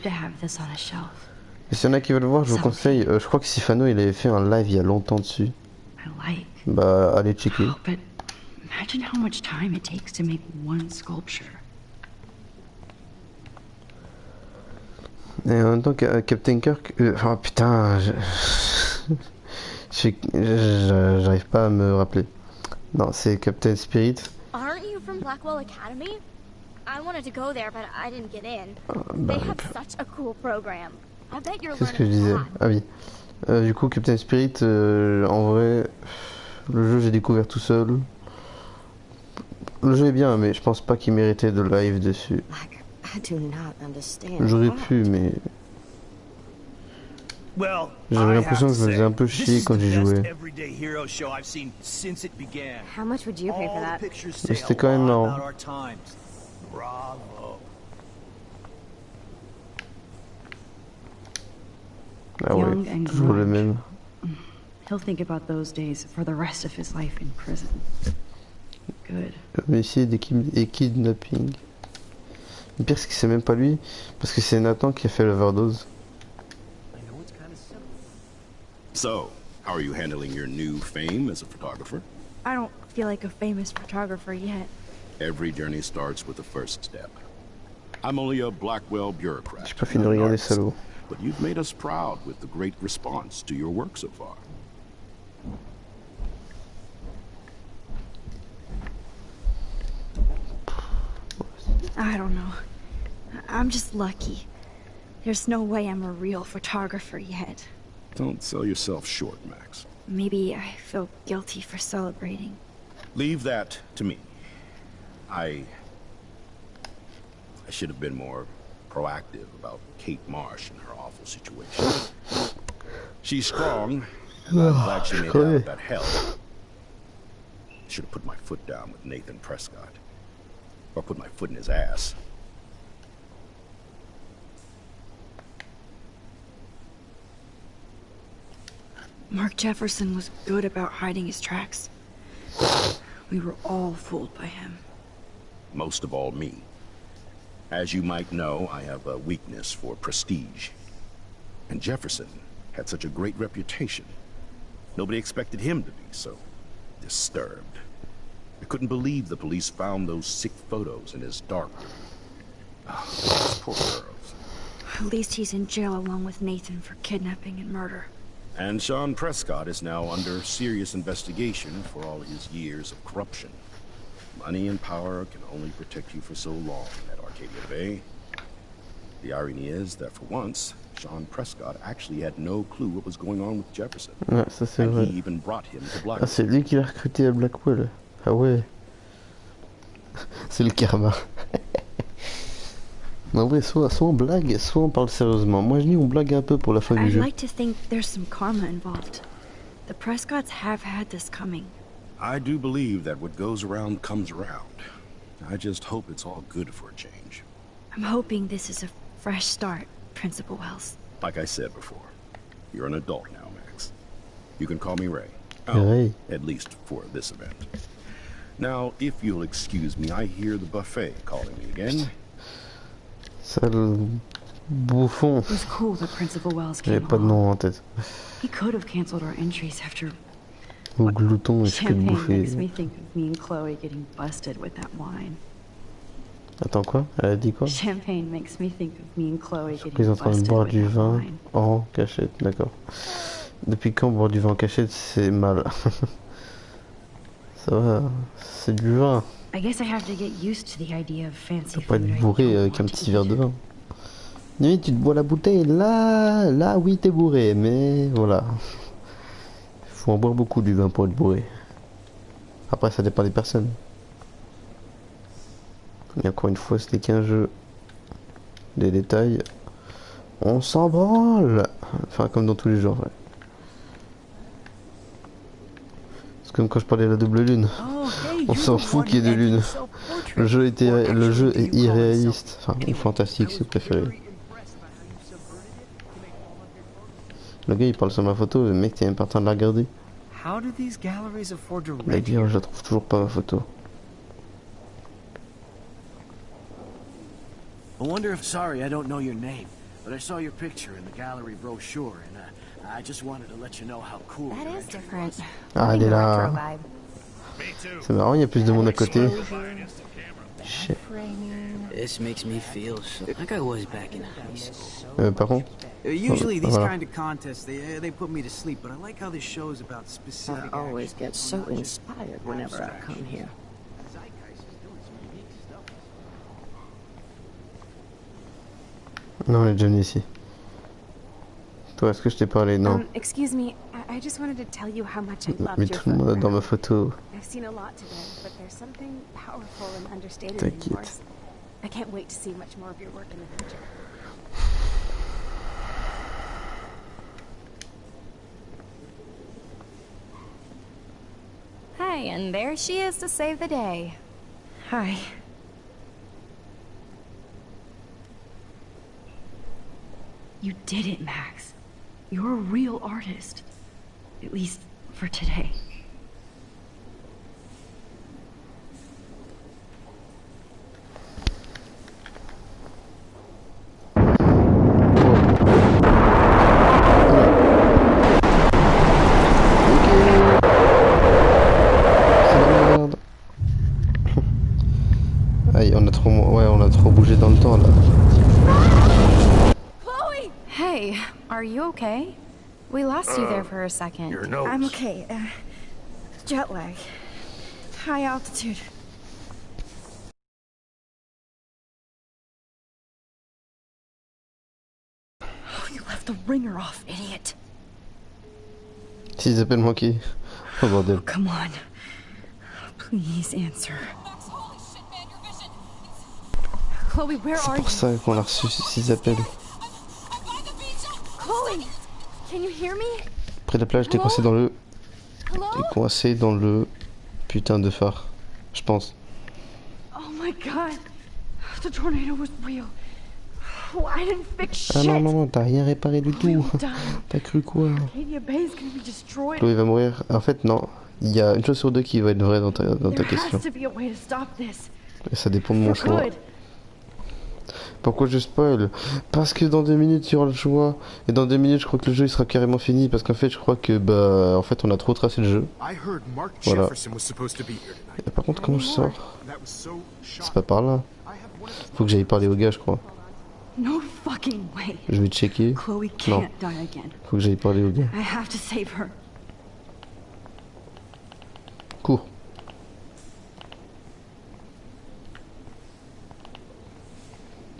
A: Et s'il y en a qui veulent le voir, je vous conseille. Je crois que Sifano, il avait fait un live il y a longtemps dessus. Bah, allez checker. Et en même temps, Captain Kirk. Oh putain, j'arrive pas à me rappeler. Non, c'est Captain Spirit.
J: Aren't you from Blackwell Academy? I wanted to go there, but I didn't get in. They have such a cool program. I bet you're learning a lot.
A: Qu'est-ce que je disais? Ah oui. Du coup, Captain Spirit, en vrai, le jeu j'ai découvert tout seul. Le jeu est bien, mais je pense pas qu'il méritait de live dessus. J'aurais pu, mais j'avais l'impression que je me faisais un peu chier quand j'y jouais.
B: How much would you pay for that?
A: Mais c'était quand même marrant. Ah ouais, toujours le même.
E: He'll think about those days for the rest of his life in prison. Good.
A: Homicide et kidnapping. Le pire c'est que c'est même pas lui, parce que c'est Nathan qui a fait l'overdose.
H: So, how are you handling your new fame as a photographer?
E: I don't feel like a famous photographer yet.
H: Every journey starts with the first step. I'm only a Blackwell bureaucrat.
A: J'ai pas fini de regarder salaud.
H: But you've made us proud with the great response to your work so far.
E: I don't know. I'm just lucky. There's no way I'm a real photographer yet.
H: Don't sell yourself short, Max.
E: Maybe I feel guilty for celebrating.
H: Leave that to me. I should have been more proactive about Kate Marsh and her awful situation. She's strong, and I'm glad she made it out of that hell. I should have put my foot down with Nathan Prescott. Or put my foot in his ass.
E: Mark Jefferson was good about hiding his tracks. We were all fooled by him.
H: Most of all, me. As you might know, I have a weakness for prestige. And Jefferson had such a great reputation. Nobody expected him to be so disturbed. I couldn't believe the police found those sick photos in his darkroom. Oh, those poor girls.
E: At least he's in jail along with Nathan for kidnapping and murder.
H: And Sean Prescott is now under serious investigation for all his years of corruption. Money and power can only protect you for so long at Arcadia Bay. The irony is that for once, Sean Prescott actually had no clue what was going on with Jefferson.
A: Ouais, ça c'est
H: and
A: vrai.
H: he even brought him to Blackwell.
A: Ah, c'est lui qui l'a recruté à Blackwell. Ah ouais. C'est le karma. En vrai, soit on blague, soit on parle sérieusement. Moi je dis on blague un peu pour la fin du
E: I'd
A: jeu.
E: like to think there's some karma involved. The Prescotts have had this coming.
H: I do believe that what goes around comes around. I just hope it's all good for a change.
E: I'm hoping this is a fresh start, Principal Wells.
H: Like I said before, you're an adult now, Max. You can call me Ray.
A: Ray.
H: At least for this event. Now, if you'll excuse me, I hear the buffet calling me again.
A: Sale bouffon.
E: It was cool that Principal Wells
A: J'avais
E: came
A: pas de
E: along.
A: nom en tête.
E: He could have canceled our entries after
A: Ou glouton, il fait que de
E: champagne
A: bouffer.
E: makes me think of me and Chloe getting busted with that wine.
A: Attends quoi? Elle a dit quoi?
E: Champagne makes me think of me and Chloe
A: Ils
E: getting
A: sont en train de
E: busted
A: boire
E: with
A: du
E: that
A: vin
E: wine.
A: en cachette, d'accord. Depuis quand boire du vin en cachette c'est mal? Ça va, c'est du vin.
E: I guess I have to get used to the idea of fancy
A: Faut pas
E: food
A: être
E: I
A: bourré
E: don't
A: avec un
E: want to
A: petit verre de
E: eat.
A: vin. Oui, tu te bois la bouteille, là oui t'es bourré, mais voilà. Faut en boire beaucoup du vin pour être bourré. Après ça dépend des personnes. Et encore une fois c'était qu'un jeu. Des détails. On s'en branle. Enfin comme dans tous les jeux en vrai. C'est comme quand je parlais de la double lune. On s'en fout qu'il y ait des lunes. Le jeu est irréaliste. Enfin, ou fantastique si vous préférez. Le gars il parle sur ma photo, le mec t'es même pas en train de la regarder. La guerre, je la trouve toujours pas ma photo.
K: I wonder if sorry I don't know your name, but I saw your picture in the gallery brochure and I just wanted to let you know how cool
C: That
K: your
C: is
K: entry
C: different.
K: was.
A: Ah elle est là.
C: Retro vibe.
A: C'est marrant, il y a plus de monde à côté. Shit.
L: This makes me feel so like I was back in high school.
A: Par contre.
K: Usually these
A: Voilà.
K: kind of contests, they put me to sleep, but I like how this show's about
L: I
K: specific
L: always
K: actions,
L: get so
K: not just
L: inspired whenever I come here.
K: Zeitgeist is doing some unique stuff.
A: Non, on est déjà venu ici. Toi, est-ce que je t'ai parlé? Non.
B: Excuse me, I just wanted to tell you how much I loved
A: Mais
B: your
A: tout le monde adore ma
B: photograph.
A: photo.
B: I've seen a lot today, but there's something powerful and understated in
A: T'inquiète.
B: yours. I can't wait to see much more of your work in the future.
C: Hey, and there she is to save the day.
E: Hi. You did it, Max. You're a real artist. At least for today.
A: Aïe, on a trop bougé dans le temps là.
C: Hey, are you okay? We lost you there for a second.
G: Your nose.
E: I'm okay. Jet lag. High altitude. Oh, you left the ringer off, idiot.
A: S'ils appellent manqué. Oh bordel.
E: Come on. Please answer.
B: Chloe, where
A: C'est
B: are
A: pour
B: you?
A: ça qu'on a reçu 6 appels.
B: Chloe, can you hear me?
A: Près de la plage, t'es coincé dans le.
B: Hello?
A: T'es coincé dans le putain de phare. Je pense.
E: Oh my god. The tornado was real. Oh, I didn't fix
A: Ah
E: shit.
A: non, non, non, t'as rien réparé du tout. T'as cru quoi?
E: Arcadia Bay is gonna be destroyed.
A: Chloé va mourir. En fait, non. Il y a une chose sur deux qui va être vraie dans ta
E: There
A: question.
E: has to be a way to stop this.
A: Et ça dépend de mon
E: For
A: choix.
E: good.
A: Pourquoi je spoil? Parce que dans 2 minutes il y aura le choix. Et dans 2 minutes je crois que le jeu il sera carrément fini. Parce qu'en fait je crois que bah en fait on a trop tracé le jeu.
F: I heard Mark
A: Voilà.
F: Jefferson was supposed to be here tonight.
A: Et par contre comment je sors?
F: That was so
A: C'est
F: shocking.
A: pas par là.
F: I have one of his
A: Faut que j'aille parler au gars je crois.
E: No fucking way.
A: Je vais checker.
E: Chloe
A: Non.
E: can't die again.
A: Faut que j'aille parler au gars.
E: I have to save her.
A: Cours.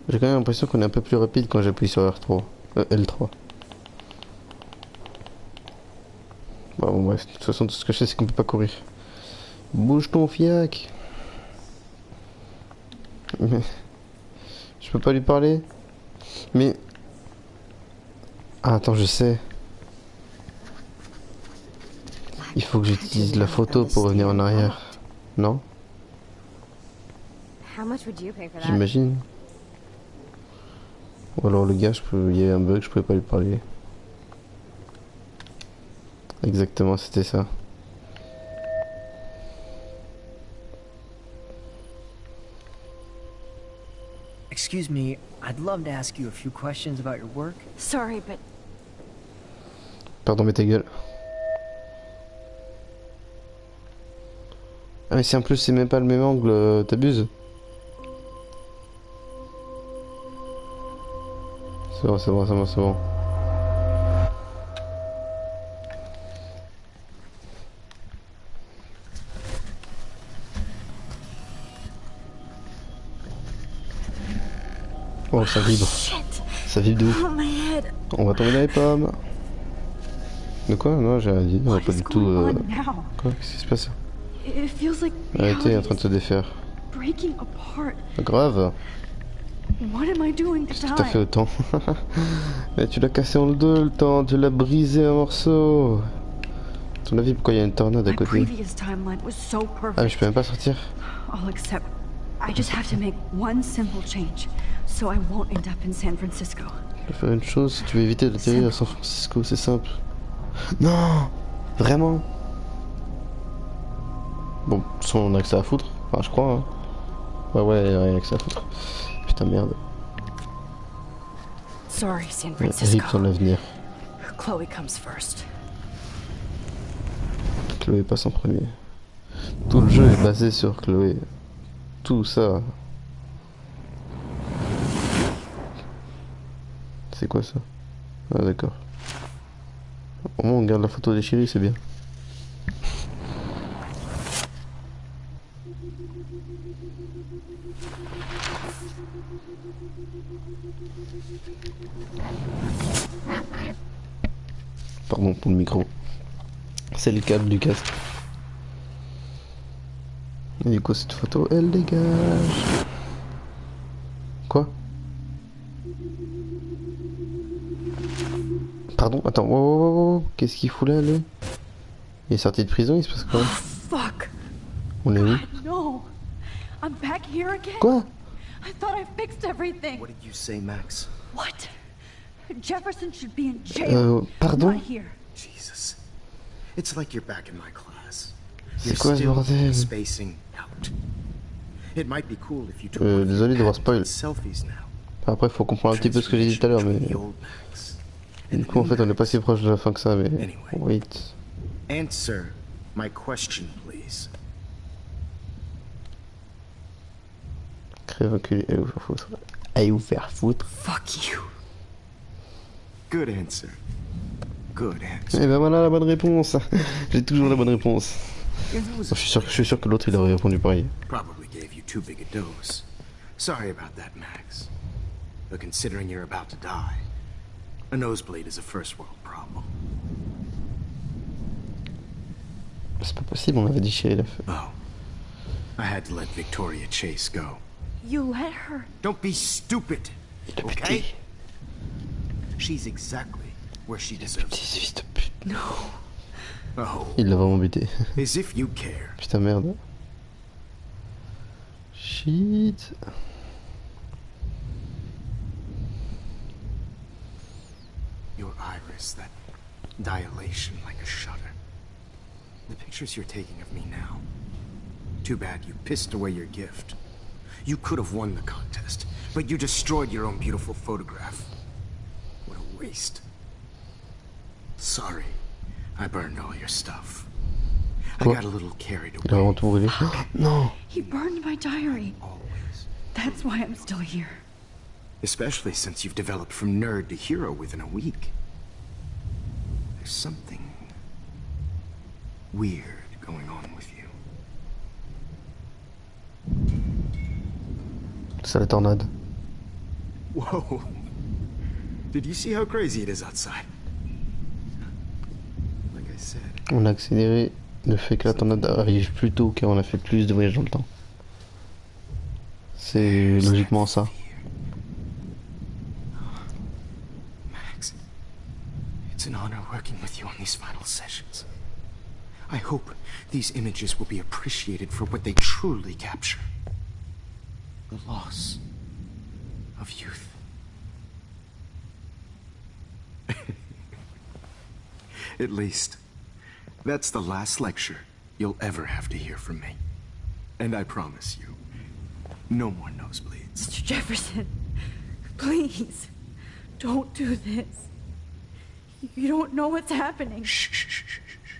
A: J'ai quand même l'impression qu'on est un peu plus rapide quand j'appuie sur R3. L3. Bon bref, de toute façon tout ce que je sais c'est qu'on peut pas courir. Bouge ton fiac. Mais... Je peux pas lui parler. Mais... Ah attends je sais. Il faut que j'utilise la photo pour revenir en arrière. Non?
B: How much would you pay for that?
A: J'imagine. Ou alors le gars, il y avait un bug, je pouvais pas lui parler. Exactement, c'était ça.
L: Excuse me, I'd love to ask you a few questions about your work.
E: Sorry, but
A: Pardon, mais ta gueule. Ah mais si en plus c'est même pas le même angle, t'abuses. C'est bon, c'est bon, c'est bon, c'est bon. Oh, ça vibre. Ça vibre de ouf.
E: oh my head.
A: On va tomber dans les pommes. De quoi? Non, j'ai rien dit. On va pas du tout. Quoi? Qu'est-ce qui se passe?
E: It feels like
A: Arrêtez, il est en train de se défaire.
E: breaking apart.
A: Pas grave.
E: What am I doing to
A: Qu'est-ce que t'as fait
E: time?
A: autant? Mais tu l'as cassé en deux le temps, tu l'as brisé en morceaux. À ton avis, pourquoi il y a une tornade à
E: My
A: côté?
E: previous timeline was so
A: Ah, mais
E: perfect.
A: je peux même pas sortir.
E: I'll accept. I just have to make one simple change, so I won't end up in San Francisco.
A: Je vais faire une chose, si tu veux éviter d'atterrir à San Francisco, c'est simple. Non! Vraiment? Bon, de toute façon, on a que ça à foutre. Enfin, je crois. Hein. Ouais, rien que ça à foutre. Putain, merde.
E: Sorry, San
A: Rip
E: Francisco.
A: ton avenir.
E: Chloe comes first.
A: Chloé passe en premier. Tout le jeu est basé sur Chloé. Tout ça. C'est quoi ça? Ah d'accord. Au moins on garde la photo des chéris, c'est bien. Pardon pour le micro. C'est le câble du casque. Et du coup cette photo elle dégage. Quoi? Pardon, attends, wow. Qu'est-ce qu'il fout là, lui? Il est sorti de prison, il se passe quoi?
E: Fuck.
A: On est où?
E: No. I'm back here again.
A: Quoi?
E: I thought I fixed everything.
F: What did you say, Max?
E: What? Jefferson should be in jail.
A: Pardon?
E: Not here.
F: Jesus. It's like you're back in my class.
A: C'est quoi ce bordel?
F: Spacing out. It might be cool if you took one of
A: désolé
F: your
A: d'avoir spoil.
F: selfies now.
A: Après faut comprendre un petit peu ce que j'ai dit tout à l'heure, mais... Du coup en fait on est pas si proche de la fin que ça, mais... Wait.
F: Answer my question, please.
A: Crève enculé, allez vous faire foutre. Allez vous faire foutre.
E: Fuck you.
F: Good answer. Good answer.
A: Et ben voilà la bonne réponse. J'ai toujours la bonne réponse. Je suis sûr que l'autre il aurait répondu pareil.
F: Probably gave you too big a dose. Sorry about that, Max. But considering you're about to die, a nosebleed is a first world problem.
A: C'est pas possible, on avait dit chérie la feu.
F: Oh. I had to let Victoria Chase go.
E: You let her.
F: Don't be stupid. Okay? She's exactly where she deserves to be.
A: Fils de pute.
E: No.
F: Oh.
A: Il l'a vraiment buté.
F: As if you care.
A: Putain merde. Shit.
F: Your iris, that dilation like a shutter. The pictures you're taking of me now. Too bad you pissed away your gift. You could have won the contest, but you destroyed your own beautiful photograph. What a waste. Sorry, I burned all your stuff. I got a little carried
A: Il a vraiment
F: away.
A: tout brûlé. Non.
E: He burned my diary.
F: Always.
E: That's why I'm still here.
F: Especially since you've developed from nerd to hero within a week. There's something weird going on with you.
A: C'est la tornade.
F: Whoa. Did you see how crazy it is outside? Like I said.
A: On a accéléré le fait que la tornade arrive plus tôt car on a fait plus de voyages dans le temps. C'est logiquement ça.
F: Max, it's an honor working with you on these final sessions. I hope these images will be appreciated for what they truly capture. The loss of youth. At least, that's the last lecture you'll ever have to hear from me. And I promise you, No more nosebleeds.
E: Mr. Jefferson, please, don't do this. You don't know what's happening.
F: Shh, shh, shh, shh, shh.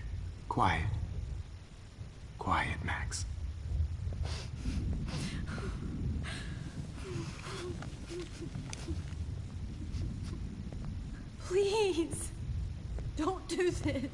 F: Quiet. Quiet, Max.
E: Please, don't do this.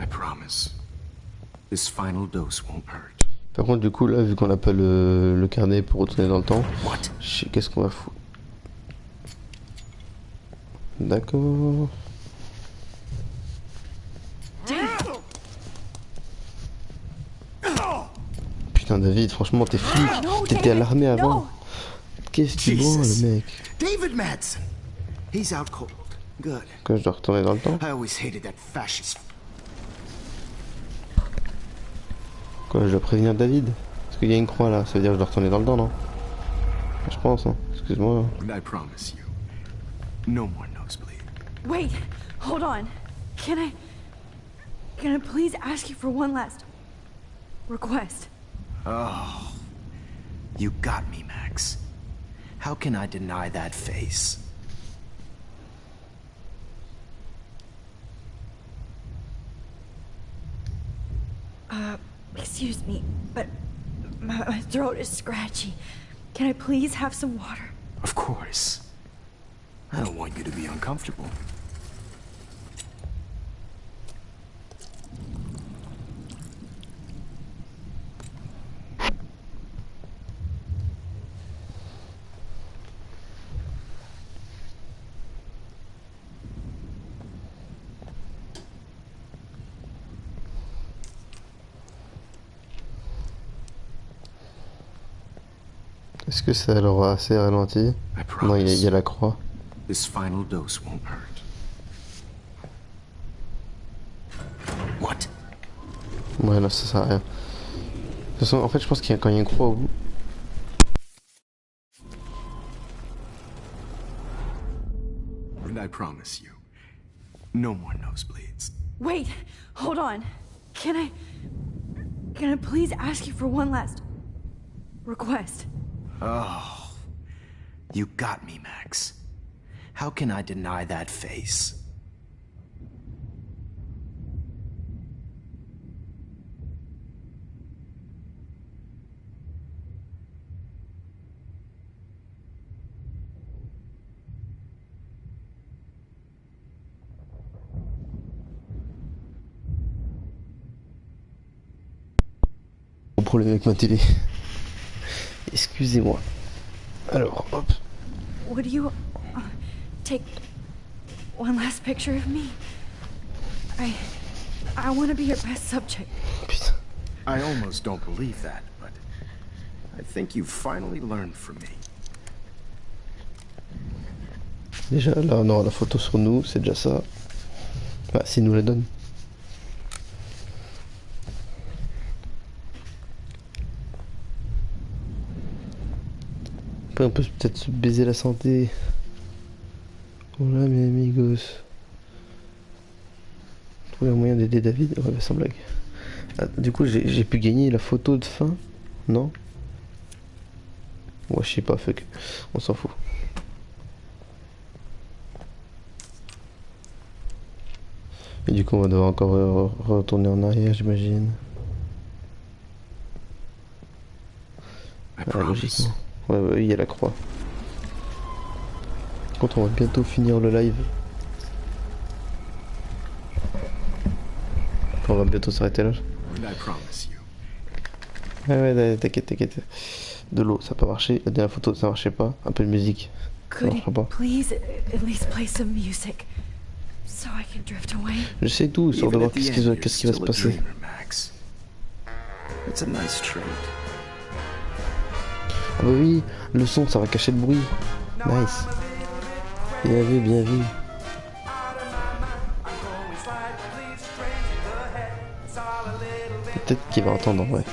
F: I promise. This final dose won't hurt.
A: Par contre, du coup, là, vu qu'on n'a pas le carnet pour retourner dans le temps,
F: What?
A: je sais qu'est-ce qu'on va foutre. D'accord. Putain, David, franchement, t'es flic. T'étais à l'armée avant. Qu'est-ce que tu branles, le mec?
F: David Madsen. He's out cold. Good.
A: Que je dois retourner dans le temps?
F: I always hated that fascist.
A: Quoi, je dois prévenir David? Parce qu'il y a une croix là, ça veut dire que je dois retourner dans le temps, non? Je pense, hein. Excuse-moi.
F: I promise you. No more nosebleed.
E: Wait, hold on. Can I please ask you for one last request?
F: Oh. You got me, Max. How can I deny that face?
E: Excuse me, but my throat is scratchy. Can I please have some water?
F: Of course. I don't want you to be uncomfortable.
A: Est-ce que ça l'aura assez ralenti? Non, il y a la croix.
F: This final dose won't hurt. What?
A: Ouais, non, ça sert à rien. De toute façon, en fait, je pense qu'il y a quand il y a une croix au bout.
F: And I promise you, no more nosebleeds.
E: Wait, hold on. Can I please ask you for one last request?
F: Oh. You got me, Max. How can I deny that face?
A: Problème avec ma télé. Excusez-moi. Alors, hop.
E: Would you take one last picture of me? I want to be your best subject.
A: Putain.
F: I almost don't believe that, but I think you've finally learned from me.
A: Déjà, là, on aura la photo sur nous, c'est déjà ça. Bah, s'il nous la donne. Après, on peut peut-être se baiser la santé. Voilà, mes amigos. Trouver un moyen d'aider David. Ouais, bah, sans blague. Ah, du coup, j'ai pu gagner la photo de fin? Non? Ouais, je sais pas, fuck. On s'en fout. Et du coup, on va devoir encore retourner en arrière, j'imagine. Ah, logiquement. Ouais, il y a la croix. Par contre, on va bientôt finir le live. On va bientôt s'arrêter là. Ouais, t'inquiète. De l'eau, ça n'a pas marché. La dernière photo, ça marchait pas. Un peu de musique. Ça marchera pas.
E: Please at least play some music so I can drift away.
A: Je sais tout, histoire de voir qu'est-ce qui va se passer.
F: It's a nice trait.
A: Ah bah oui, le son, ça va cacher le bruit. Nice. Bien vu. Peut-être qu'il va entendre en vrai.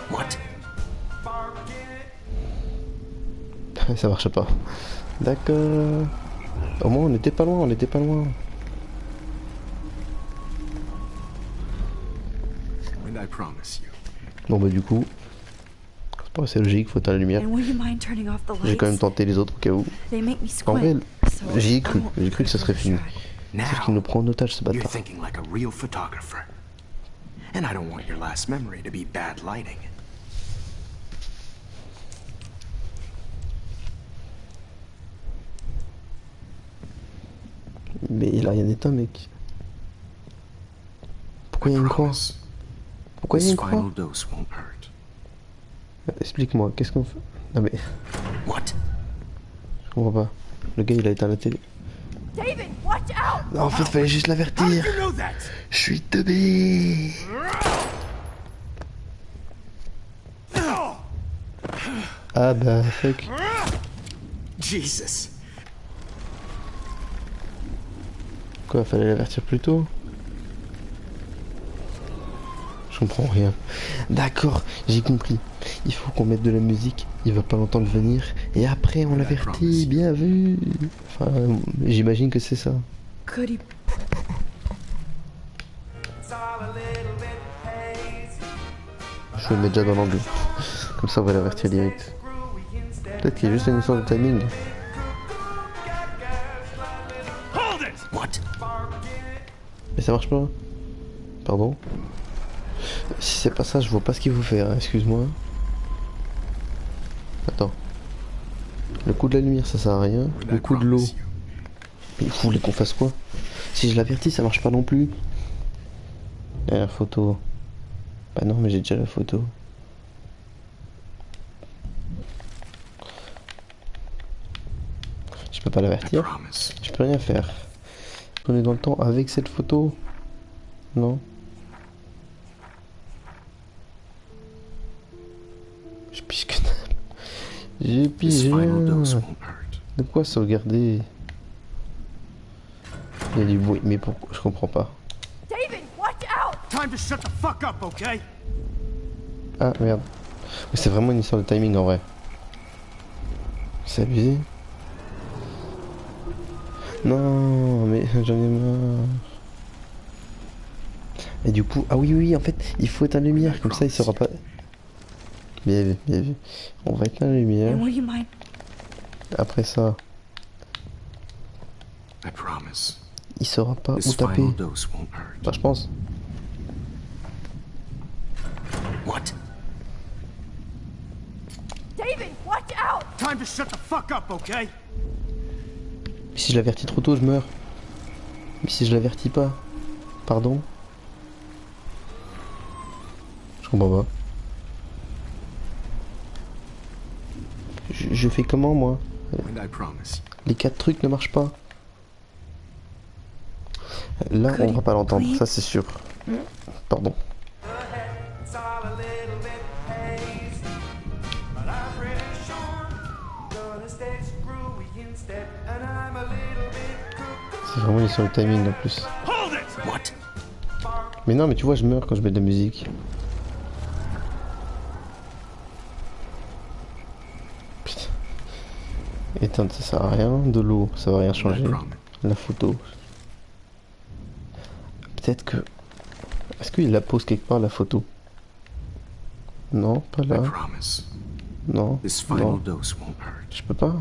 F: What?
A: Ça marche pas. D'accord. Au moins on était pas loin, on était pas loin.
F: And I promise you.
A: Bon bah du coup, c'est pas assez logique, faut éteindre la lumière.
E: And will you mind turning off the lights?
A: J'ai quand même tenté les autres au cas où.
E: They make me
A: En vrai,
E: squint, so
A: j'y ai
E: I
A: cru
E: won't
A: que ce serait fini. Sauf qu'il nous prend en otage ce
F: You're
A: bâtard.
F: thinking like a real photographer. And I don't want your last memory to be bad lighting.
A: Mais il a rien éteint mec. Pourquoi il y a une croix? Pourquoi il y a une croix?
F: Final dose won't hurt.
A: Explique-moi, qu'est-ce qu'on fait? Non mais,
F: What?
A: je comprends pas. Le gars il a éteint la télé.
B: David, watch out!
A: Non, en fait fallait juste l'avertir. Je suis teubé. Ah bah fuck.
F: Jesus.
A: Quoi, fallait l'avertir plus tôt? Je comprends rien. D'accord, j'ai compris. Il faut qu'on mette de la musique, il va pas l'entendre venir, et après on l'avertit, bien vu. Enfin, j'imagine que c'est ça.
E: Could he...
A: Je le mets déjà dans l'angle. Comme ça on va l'avertir direct. Peut-être qu'il y a juste une histoire de timing.
F: What?
A: Mais ça marche pas. Pardon. Si c'est pas ça, je vois pas ce qu'il faut faire, hein, excuse-moi. Attends. Le coup de la lumière, ça sert à rien. Le coup de l'eau. Mais vous voulez qu'on fasse quoi? Si je l'avertis, ça marche pas non plus. La photo. Bah non, mais j'ai déjà la photo. Je peux pas l'avertir. Je peux rien faire. On est dans le temps avec cette photo. Non. Je pige que dalle. J'ai pigé rien. De quoi sauvegarder? Il y a du bruit, mais pourquoi? Je comprends pas.
B: David, watch out!
K: Time to shut the fuck up, okay?
A: Ah merde. C'est vraiment une histoire de timing en vrai. C'est abusé. Non, mais j'en ai marre. Et du coup, ah oui, oui, en fait, il faut éteindre la lumière, comme ça il saura pas. Bien vu, bien vu. On va éteindre la lumière.
E: And will you mind...
A: Après ça,
F: I promise.
A: il saura pas
F: This
A: où taper.
F: final dose won't hurt.
A: Bah, je pense.
F: What?
B: David, watch out!
K: Time to shut the fuck up, okay?
A: Mais si je l'avertis trop tôt, je meurs. Mais si je l'avertis pas, pardon. Je comprends pas. Je fais comment moi?
F: And I promise.
A: Les 4 trucs ne marchent pas. Là, on va pas l'entendre, ça c'est sûr. Pardon. C'est vraiment une histoire de timing en plus.
F: What?
A: Mais non, mais tu vois, je meurs quand je mets de la musique. Putain. Éteindre, ça sert à rien. De l'eau, ça va rien changer. La photo. Peut-être que... Est-ce qu'il la pose quelque part, la photo? Non, pas là. Non, non. Je peux pas.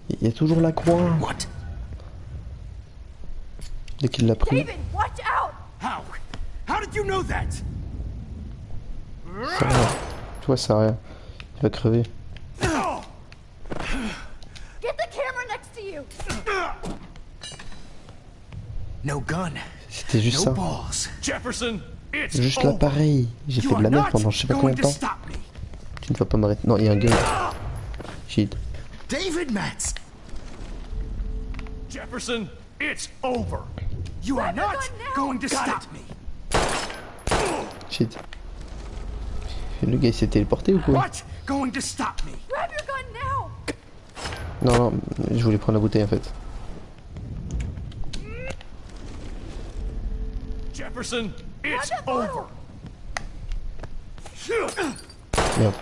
A: Il y a toujours la croix. Dès qu'il l'a pris.
B: David, watch out!
K: How? How did you know that?
A: Ça va. Tu vois, ça sert à rien. Il va crever.
B: Get the camera next to you!
F: No gun.
A: C'était juste ça.
K: Jefferson, it's
A: Juste l'appareil. J'ai fait de la merde pendant je sais pas combien de temps. Tu ne vas pas m'arrêter. Non, il y a un gun. Shit.
F: David Metz.
K: Jefferson, it's over. You are not going to stop me.
A: Shit. Le gars il s'est téléporté ou quoi?
K: What? Going to stop me?
B: Grab your gun
A: Non, non, je voulais prendre la bouteille en fait.
G: Jefferson, it's over.
A: Merde.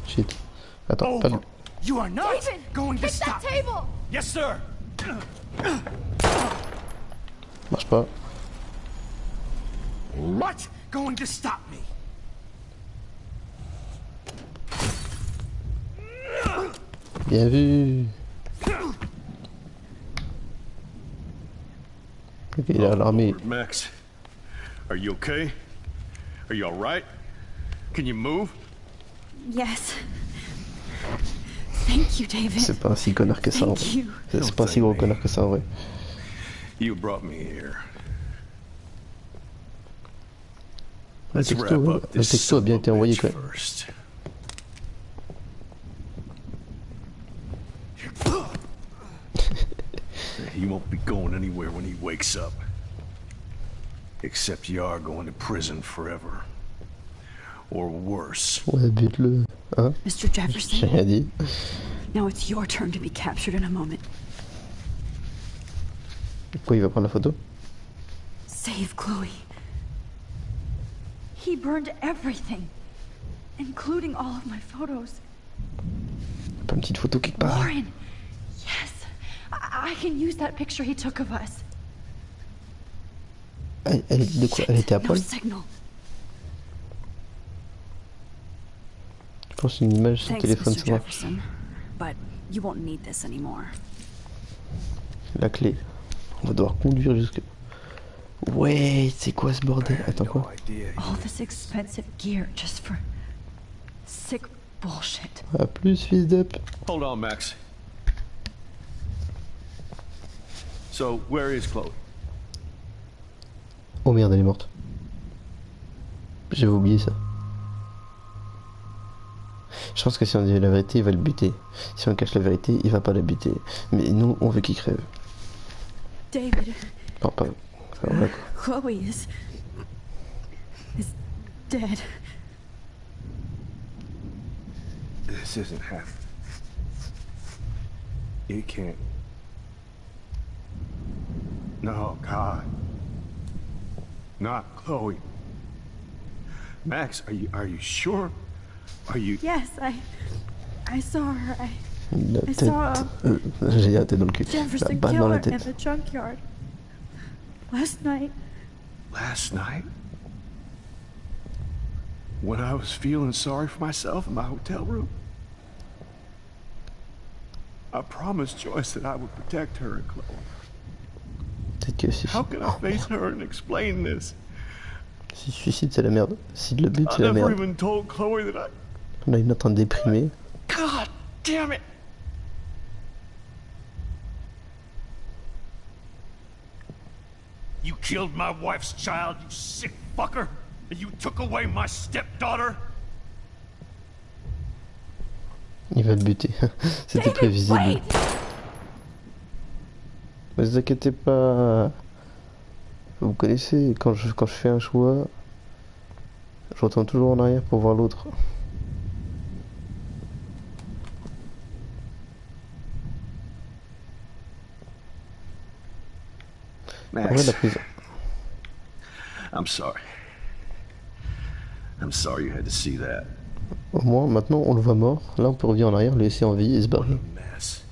A: Shit. Attends, pas de...
D: You are not going to stop.
B: Table!
G: Yes, sir.
A: Marche pas.
D: What going to stop me?
A: Bien vu. Ok, il a alarmé.
G: Max, are you okay? Are you all right? Can you move?
E: Yes. Thank you, David.
A: C'est pas un si connard que ça en vrai.
E: Thank you.
A: C'est pas un si gros connard que ça en vrai.
G: You brought me here.
A: Le texto a bien été envoyé quand même.
G: First. He won't be going anywhere when he wakes up. Except you are going to prison forever. Or worse.
A: Ouais, bute-le. Hein?
E: Mr. Jefferson,
A: J'ai rien dit.
E: now it's your turn to be captured in a moment.
A: Pourquoi il va prendre la photo?
E: Save Chloe. He burned everything, including all of my photos.
A: Pas une petite photo quelque part.
E: Warren, yes, I can use that picture he took of us.
A: De quoi? Elle était à
E: No
A: poil?
E: signal.
A: Je pense une image sur le
E: Thanks,
A: téléphone,
E: Mr.
A: ça marche.
E: Jefferson, but you won't need this anymore.
A: La clé. On va devoir conduire jusque... Ouais, c'est quoi ce bordel? Attends, quoi?
E: All this expensive gear just for sick bullshit.
A: A plus, fils d'up.
G: Hold on, Max. So, where is Chloe?
A: Oh merde, elle est morte. J'avais oublié ça. Je pense que si on dit la vérité, il va le buter. Si on cache la vérité, il va pas la buter. Mais nous, on veut qu'il crève.
E: David,
A: Non, pas... Ça va, quoi.
E: Chloe is dead.
G: This isn't happening. It can't. No, God. Not Chloe. Max, are you sure? Are you...
E: Yes, I saw her.
A: La
E: I
A: tête...
E: saw
A: J'ai la tête dans le cul. La
E: Jefferson
A: balle
E: kill
A: dans la
E: her in
A: tête.
E: the junkyard last night.
G: Last night? When I was feeling sorry for myself in my hotel room? I promised Joyce that I would protect her and Chloe.
A: Peut-être que si...
G: How can I face her and explain this?
A: Si suicide, c'est la merde. Si le but,
G: I
A: c'est la
G: never
A: merde.
G: even told Chloe that I...
A: Là, il est en train de déprimer.
G: God damn it! You killed my wife's child, you sick fucker! And you took away my stepdaughter?
A: Il va le buter. C'était prévisible. Ne vous inquiétez pas. Vous connaissez, quand je fais un choix, je retourne toujours en arrière pour voir l'autre.
G: Max,
A: la prison.
G: I'm sorry. I'm sorry you had to see that.
A: Au moins, maintenant, on le voit mort. Là, on peut revenir en arrière, le laisser en vie et se barrer.
G: Mess.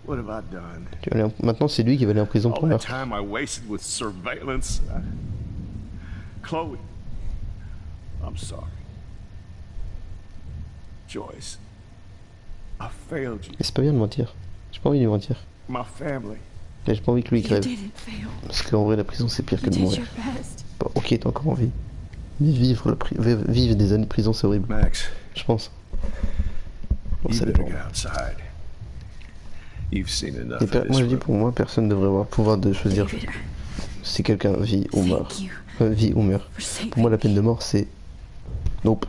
G: What have I done?
A: Maintenant, c'est lui qui va aller en prison pour
G: All that
A: meurtre.
G: time I wasted with surveillance. Chloe, I'm sorry. Joyce, I failed you.
A: Mais c'est pas bien de mentir. J'ai pas envie de lui mentir.
G: My family.
A: Mais j'ai pas envie que lui
E: You
A: crève.
E: didn't fail.
A: Parce qu'en vrai, la prison, c'est pire que
E: You
A: de
E: did
A: mourir.
E: your best.
A: Bon, ok, t'es encore en vie. Mais vivre des années de prison, c'est horrible.
G: Max,
A: Je pense. Bon,
G: you
A: ça
G: better
A: dépend.
G: get outside. You've seen enough
A: Et
G: of
A: moi,
G: this
A: je dis
G: room.
A: pour moi, personne ne devrait avoir le pouvoir de choisir
E: David,
A: si quelqu'un vit ou meurt.
E: thank you
A: Vit ou meurt.
E: for saving
A: Pour moi, la
E: me.
A: peine de mort, c'est... Nope.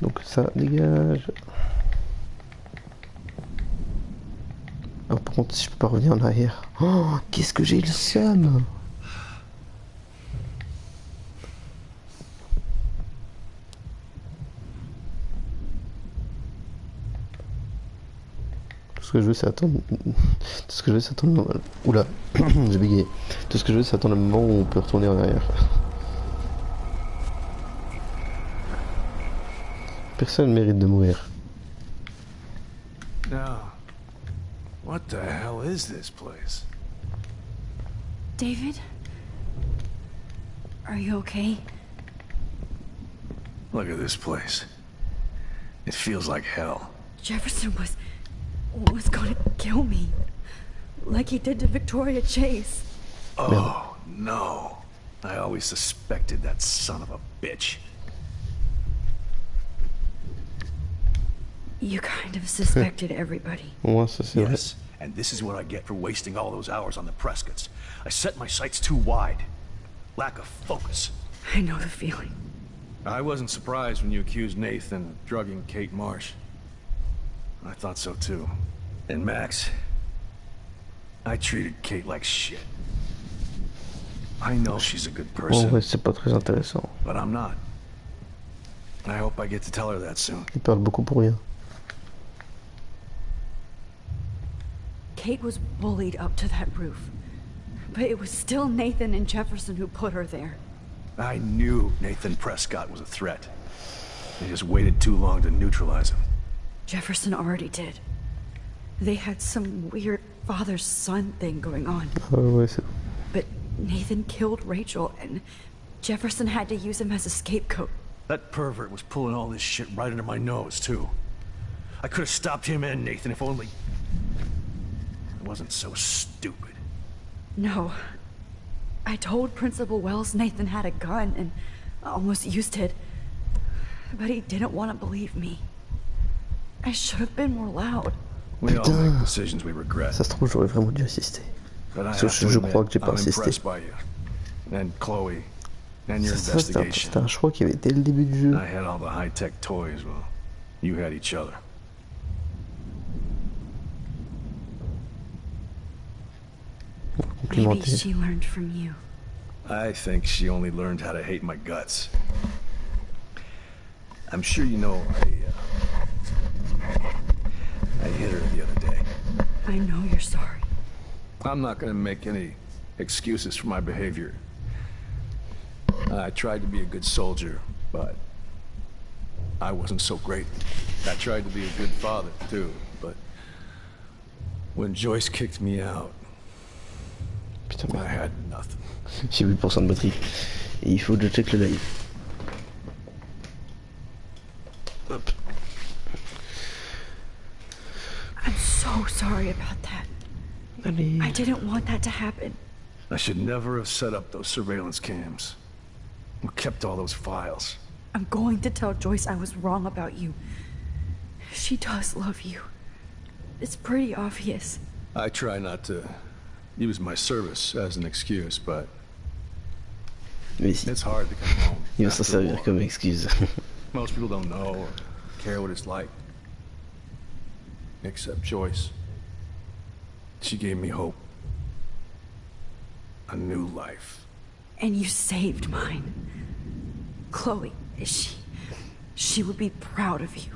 A: Donc ça, dégage. Ah, par contre, si je peux pas revenir en arrière... Oh, qu'est-ce que j'ai le seum! Tout ce que je veux, c'est attendre. Tout ce que je veux, c'est attendre. Oula, j'ai bégayé. Tout ce que je veux, c'est attendre le moment où on peut retourner en arrière. Personne mérite de mourir.
K: Now, what the hell is this place?
E: David? Are you okay?
K: Look at this place. It feels like hell.
E: Jefferson was gonna kill me. Like he did to Victoria Chase.
K: Oh, no. I always suspected that son of a bitch.
E: You kind of suspected everybody.
A: Moi, ça c'est vrai.
K: Yes, and this is what I get for wasting all those hours on the Prescotts. I set my sights too wide. Lack of focus.
E: I know the feeling.
K: I wasn't surprised when you accused Nathan of drugging Kate Marsh. I thought so too. And Max, I treated Kate like shit. I know she's a good person.
A: En vrai, c'est pas très intéressant.
K: But I'm not. I hope I get to tell her that soon.
A: Il parle beaucoup pour rien.
E: Kate was bullied up to that roof. But it was still Nathan and Jefferson who put her there.
K: I knew Nathan Prescott was a threat. They just waited too long to neutralize him.
E: Jefferson already did. They had some weird father-son thing going on. But Nathan killed Rachel, and Jefferson had to use him as a scapegoat.
K: That pervert was pulling all this shit right under my nose, too. I could have stopped him and Nathan if only... I wasn't so stupid.
E: No. I told Principal Wells Nathan had a gun and almost used it. But he didn't want to believe me. I should have been more loud.
K: We all make decisions we regret.
A: Ça se trouve, j'aurais vraiment dû assister.
K: But I
A: Je crois que j'ai pas
K: I'm
A: assisté.
K: impressed by you. And Chloe. And your investigation.
A: C'était un choix qui avait dès le début du jeu.
K: I had all the high-tech toys, well, you had each other.
E: Maybe she learned from you.
K: I think she only learned how to hate my guts. I'm sure you know I hit her the other day.
E: I know you're sorry.
K: I'm not gonna make any excuses for my behavior. I tried to be a good soldier, but I wasn't so great. I tried to be a good father, too, but when Joyce kicked me out,
A: Putain,
K: I had nothing.
A: J'ai 8% de batterie. Et il faut que je check le live. Hop.
E: I'm so sorry about that.
A: Allez.
E: I didn't want that to happen.
K: I should never have set up those surveillance cams. Or kept all those files.
E: I'm going to tell Joyce I was wrong about you. She does love you. It's pretty obvious.
K: I try not to use my service as an excuse, but it's hard to come home.
A: Il va s'en servir comme excuse.
K: Most people don't know or care what it's like. Except Joyce. She gave me hope. A new life.
E: And you saved mine. Chloe, she would be proud of you.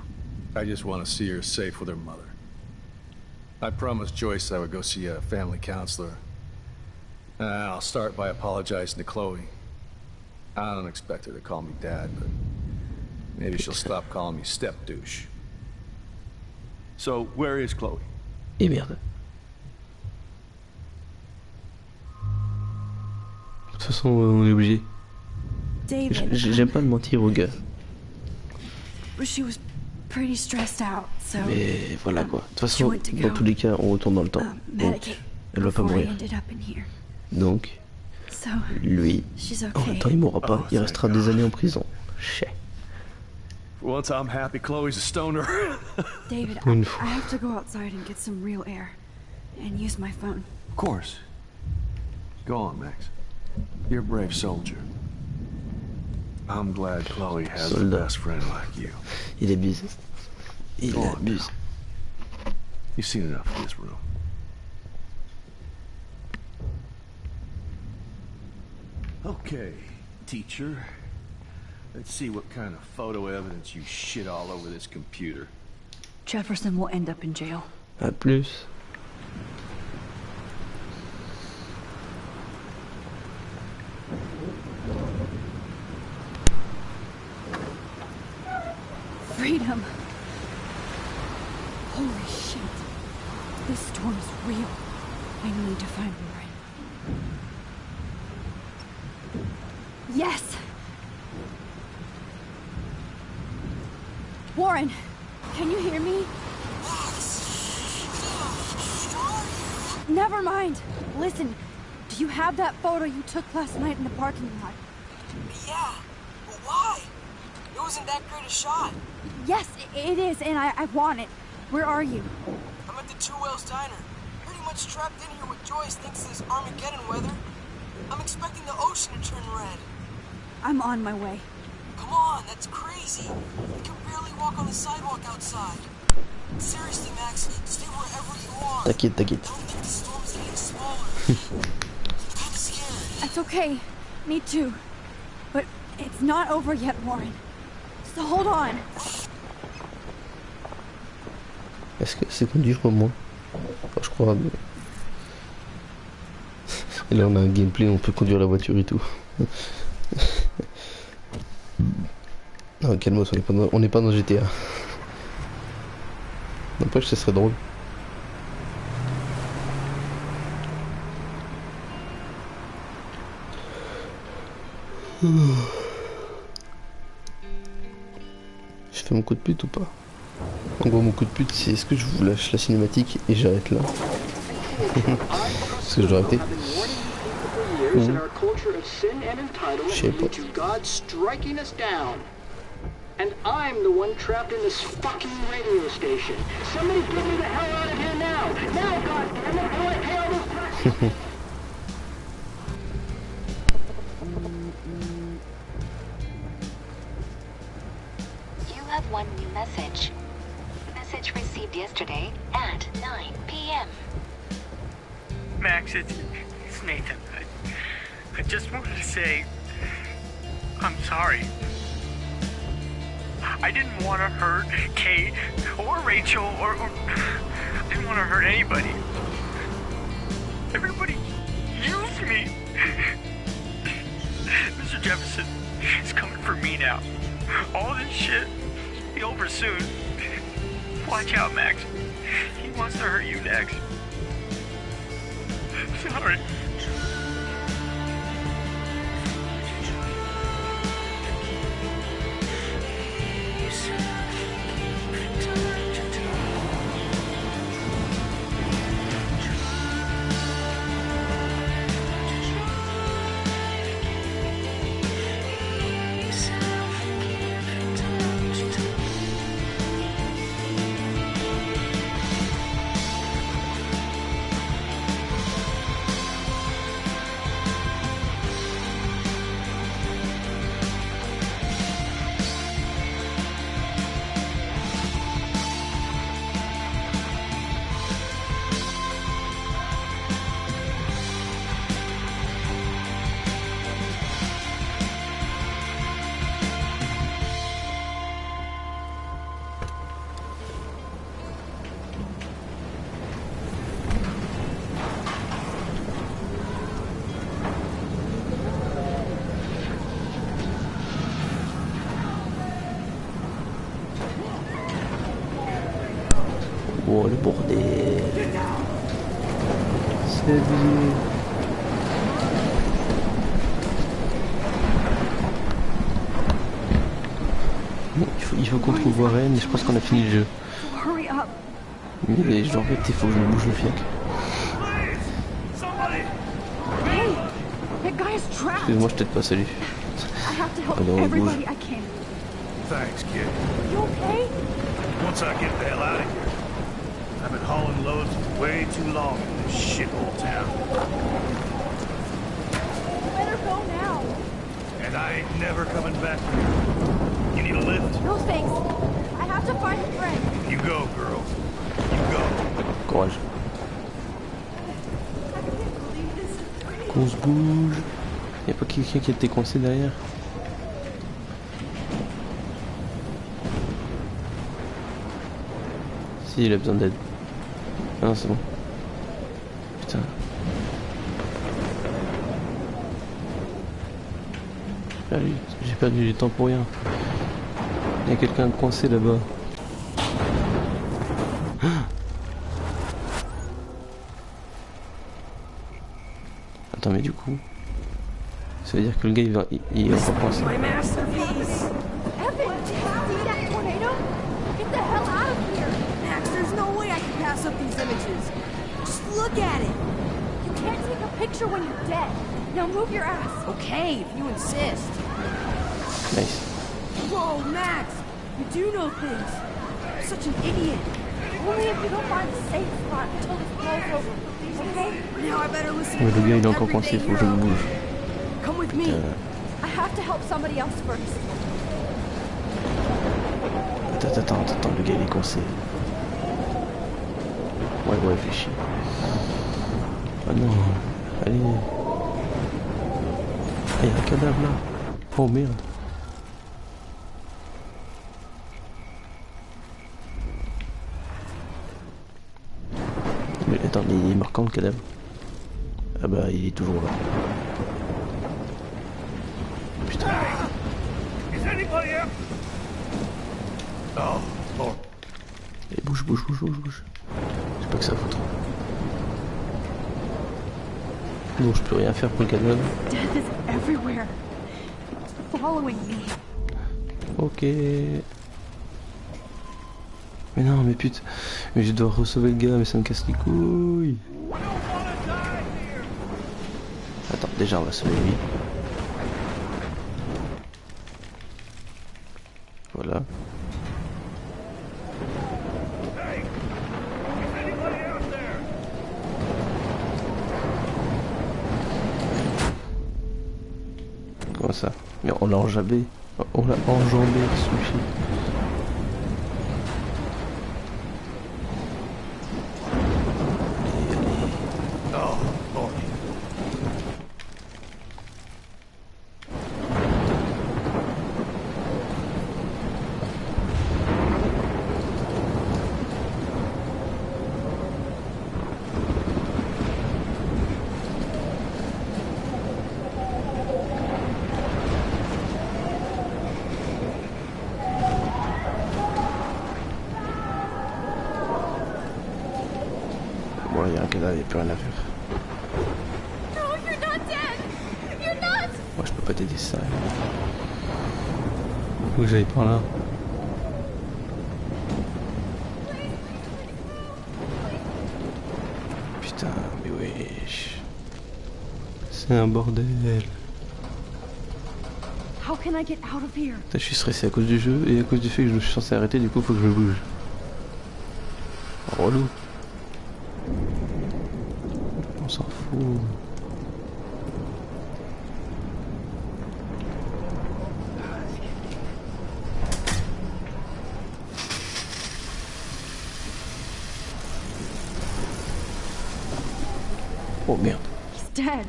K: I just want to see her safe with her mother. I promised Joyce I would go see a family counselor. I'll start by apologizing to Chloe. I don't expect her to call me Dad, but maybe she'll stop calling me step-douche. So, where is Chloe?
A: Et merde. De toute façon, on est obligé. J'aime pas de mentir aux gars.
E: She was pretty stressed out, so,
A: mais voilà quoi. De toute façon, dans tous les cas, on retourne dans le temps. Donc, elle va pas mourir. Donc, lui, en même temps, il mourra pas. Il restera des années en prison. Chais.
K: Once I'm happy, Chloe's a stoner.
E: David, I have to go outside and get some real air. And use my phone.
K: Of course. Go on, Max. You're a brave soldier. I'm glad Chloe has a best friend like you.
A: Il abuse. Il abuse.
K: You've seen enough of this room. Okay, teacher. Let's see what kind of photo evidence you shit all over this computer.
E: Jefferson will end up in jail.
A: À plus.
E: Freedom. Holy shit. This storm is real. I need to find Warren. Yes! Warren, can you hear me? Never mind. Listen, do you have that photo you took last night in the parking lot?
M: Yeah, but why? It wasn't that great a shot.
E: Yes, it is, and I want it. Where are you?
M: I'm at the Two Whales Diner. Pretty much trapped in here with Joyce thanks to this Armageddon weather. I'm expecting the ocean to turn red.
E: I'm on my way.
M: Come on, that's crazy. You can barely walk on the sidewalk outside. Seriously, Max, stay wherever you are.
A: T'inquiète, t'inquiète.
M: Don't think the storm's getting smaller. I'm kinda scared.
E: That's okay. Me too. But it's not over yet, Warren. So hold on.
A: Est-ce que c'est conduire au moins? Enfin, je crois. Mais... Et là on a un gameplay, on peut conduire la voiture et tout. Non, calme-toi, on n'est pas dans GTA. N'empêche, ce serait drôle. Je fais mon coup de pute ou pas? En gros, mon coup de pute, c'est est-ce que je vous lâche la cinématique et j'arrête là? Parce que je dois arrêter. Je sais pas.
N: And I'm the one trapped in this fucking radio station. Somebody get me the hell out of here now! Now, goddammit, how I pay all this taxes!
O: You have one new message. Message received yesterday at 9 p.m.
N: Max, it's Nathan. I just wanted to say, I'm sorry. I didn't want to hurt Kate or Rachel or I didn't want to hurt anybody. Everybody used me. Mr. Jefferson is coming for me now. All this shit will be over soon. Watch out, Max. He wants to hurt you next. Sorry.
A: Oh le bordel. C'est abusé. Bon, il faut qu'on trouve Warren, mais je pense qu'on a fini le jeu. Mais je dois arrêter, il faut que je me bouge le fiac. Excuse-moi, je t'aide pas, salut. Alors on bouge.
G: Thanks, kid. You okay? Once I get the hell out of here. I've been hauling loads way too long in this shithole town.
E: You better go now.
G: And I ain't never coming back here. You need a lift?
E: No thanks. I have to find a friend.
G: You go, girl. You go.
A: Courage. Qu'on se bouge. Y'a pas quelqu'un qui a été coincé derrière? Si, il a besoin d'aide. Ah non, c'est bon. Putain. Ah oui, j'ai perdu du temps pour rien. Il y a quelqu'un coincé là-bas. Attends, mais du coup, ça veut dire que le gars il est encore coincé.
B: My masterpiece! Evan, did you see that tornado? Get the hell out of here!
M: Max, there's no way I can pass up these images. Just look at it.
B: You can't take a picture when you're dead. Now move your ass.
M: Okay, if you insist.
A: Nice.
M: Whoa, Max! You do know things. You're such an idiot.
B: Only if you don't find a safe spot until this blows over. Okay?
M: Now I better listen
A: Mais
M: to
A: le gars il est
M: my
A: encore coincé,
M: everyday
A: faut que je me
M: hero.
A: bouge.
M: Come with me.
B: I have to help somebody else first.
A: Attends, le gars il est coincé. Ouais, fais chier. Ah non, allez. Ah, il y a un cadavre là. Oh merde. Mais attends, mais il est marquant le cadavre. Ah bah il est toujours là. Putain.
G: Is anybody here? Oh, Lord.
A: Et bouge. J'ai pas que ça à foutre. Non, je peux rien faire pour le cadavre.
E: Death is everywhere. It's following me.
A: Ok. Mais non, mais putain. Mais je dois recevoir le gars, mais ça me casse les couilles. Attends, déjà on va sauver lui. Voilà. Comment ça? Mais on l'a enjambé. On l'a enjambé, sushi. Bon, il y a un cadavre, il n'y a plus rien à faire.
B: No, you're not dead! You're not!
A: Moi, je peux pas t'aider ça. Faut que j'aille par là. Putain, mais wesh. C'est un bordel.
E: How can I get out of here?
A: Putain, je suis stressé à cause du jeu et à cause du fait que je suis censé arrêter, du coup, faut que je me bouge. Relou. On s'en fout. Oh merde.
E: He's dead.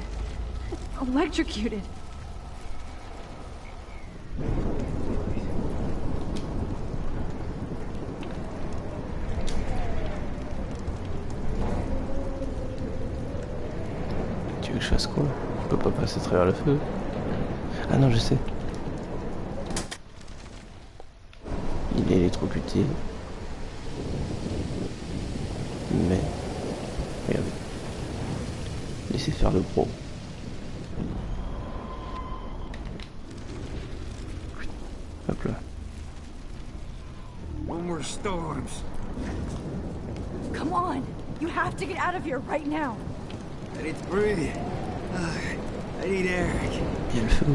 E: Electrocuted.
A: Tu veux que je fasse quoi? Je peux pas passer à travers le feu. Ah non, je sais. Il est électrocuté. Mais... regardez. Laissez faire le pro. Hop là.
M: No more storms.
E: Come on. You have to get out of here right now.
M: I need to breathe. I need air.
A: Il y a le feu.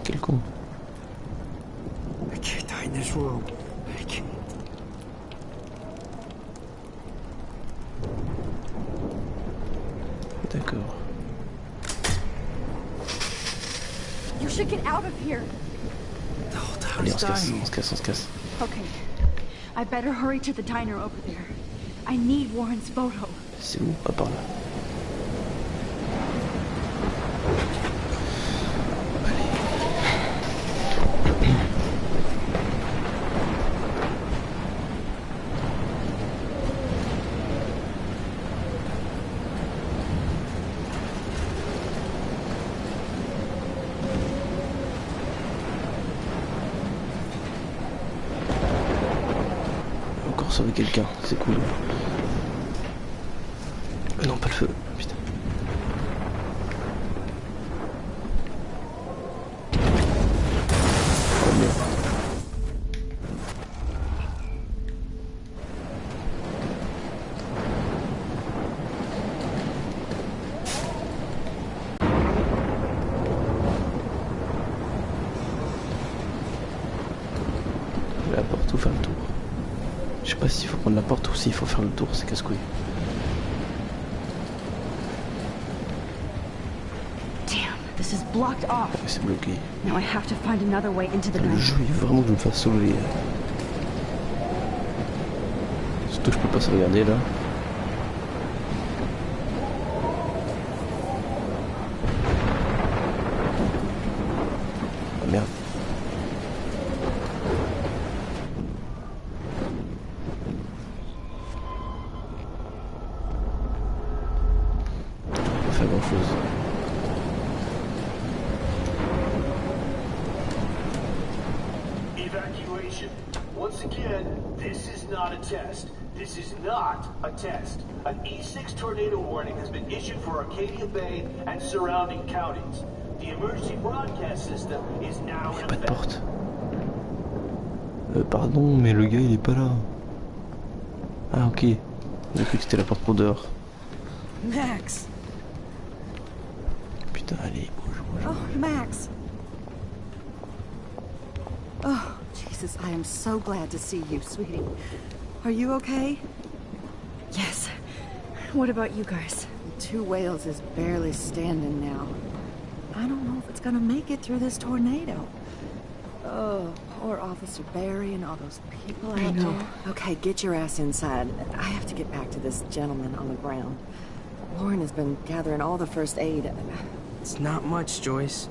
A: Quel con.
M: I can't die in this room. I can't.
A: D'accord.
E: You should get out of here.
M: The whole town
A: Allez,
M: is dying.
A: on se casse.
E: Okay. I better hurry to the diner over there. I need Warren's photo.
A: C'est où? Ah, par là. sauver quelqu'un, c'est cool. Non, pas le feu, putain. Oh merde. La porte ou faire le tour. Je sais pas s'il faut prendre la porte ou s'il faut faire le tour, c'est casse-couille.
E: This is blocked off.
A: C'est bloqué.
E: Now I have to find another way into the
A: Le
E: night.
A: jeu il veut vraiment que je me fasse sauver. Surtout que je peux pas sauvegarder là. Ah merde. Pas faire grand chose.
P: Evacuation. Once again, this is not a test. This is not a test. An E6 tornado warning has been issued for Arcadia Bay and surrounding counties. The emergency broadcast system is now in
A: Pas de
P: effect.
A: porte. Pardon, mais le gars il est pas là. Ah ok. J'ai cru que c'était la porte pour dehors.
I: Max!
A: Putain, allez, bouge.
I: Oh, Max! Oh, Jesus, I am so glad to see you, sweetie. Are you okay?
E: Yes. What about you guys?
I: The Two Whales is barely standing now. I don't know if it's gonna make it through this tornado. Oh, poor Officer Barry and all those people out there. Okay, get your ass inside. I have to get back to this gentleman on the ground. Warren has been gathering all the first aid.
L: It's not much, Joyce,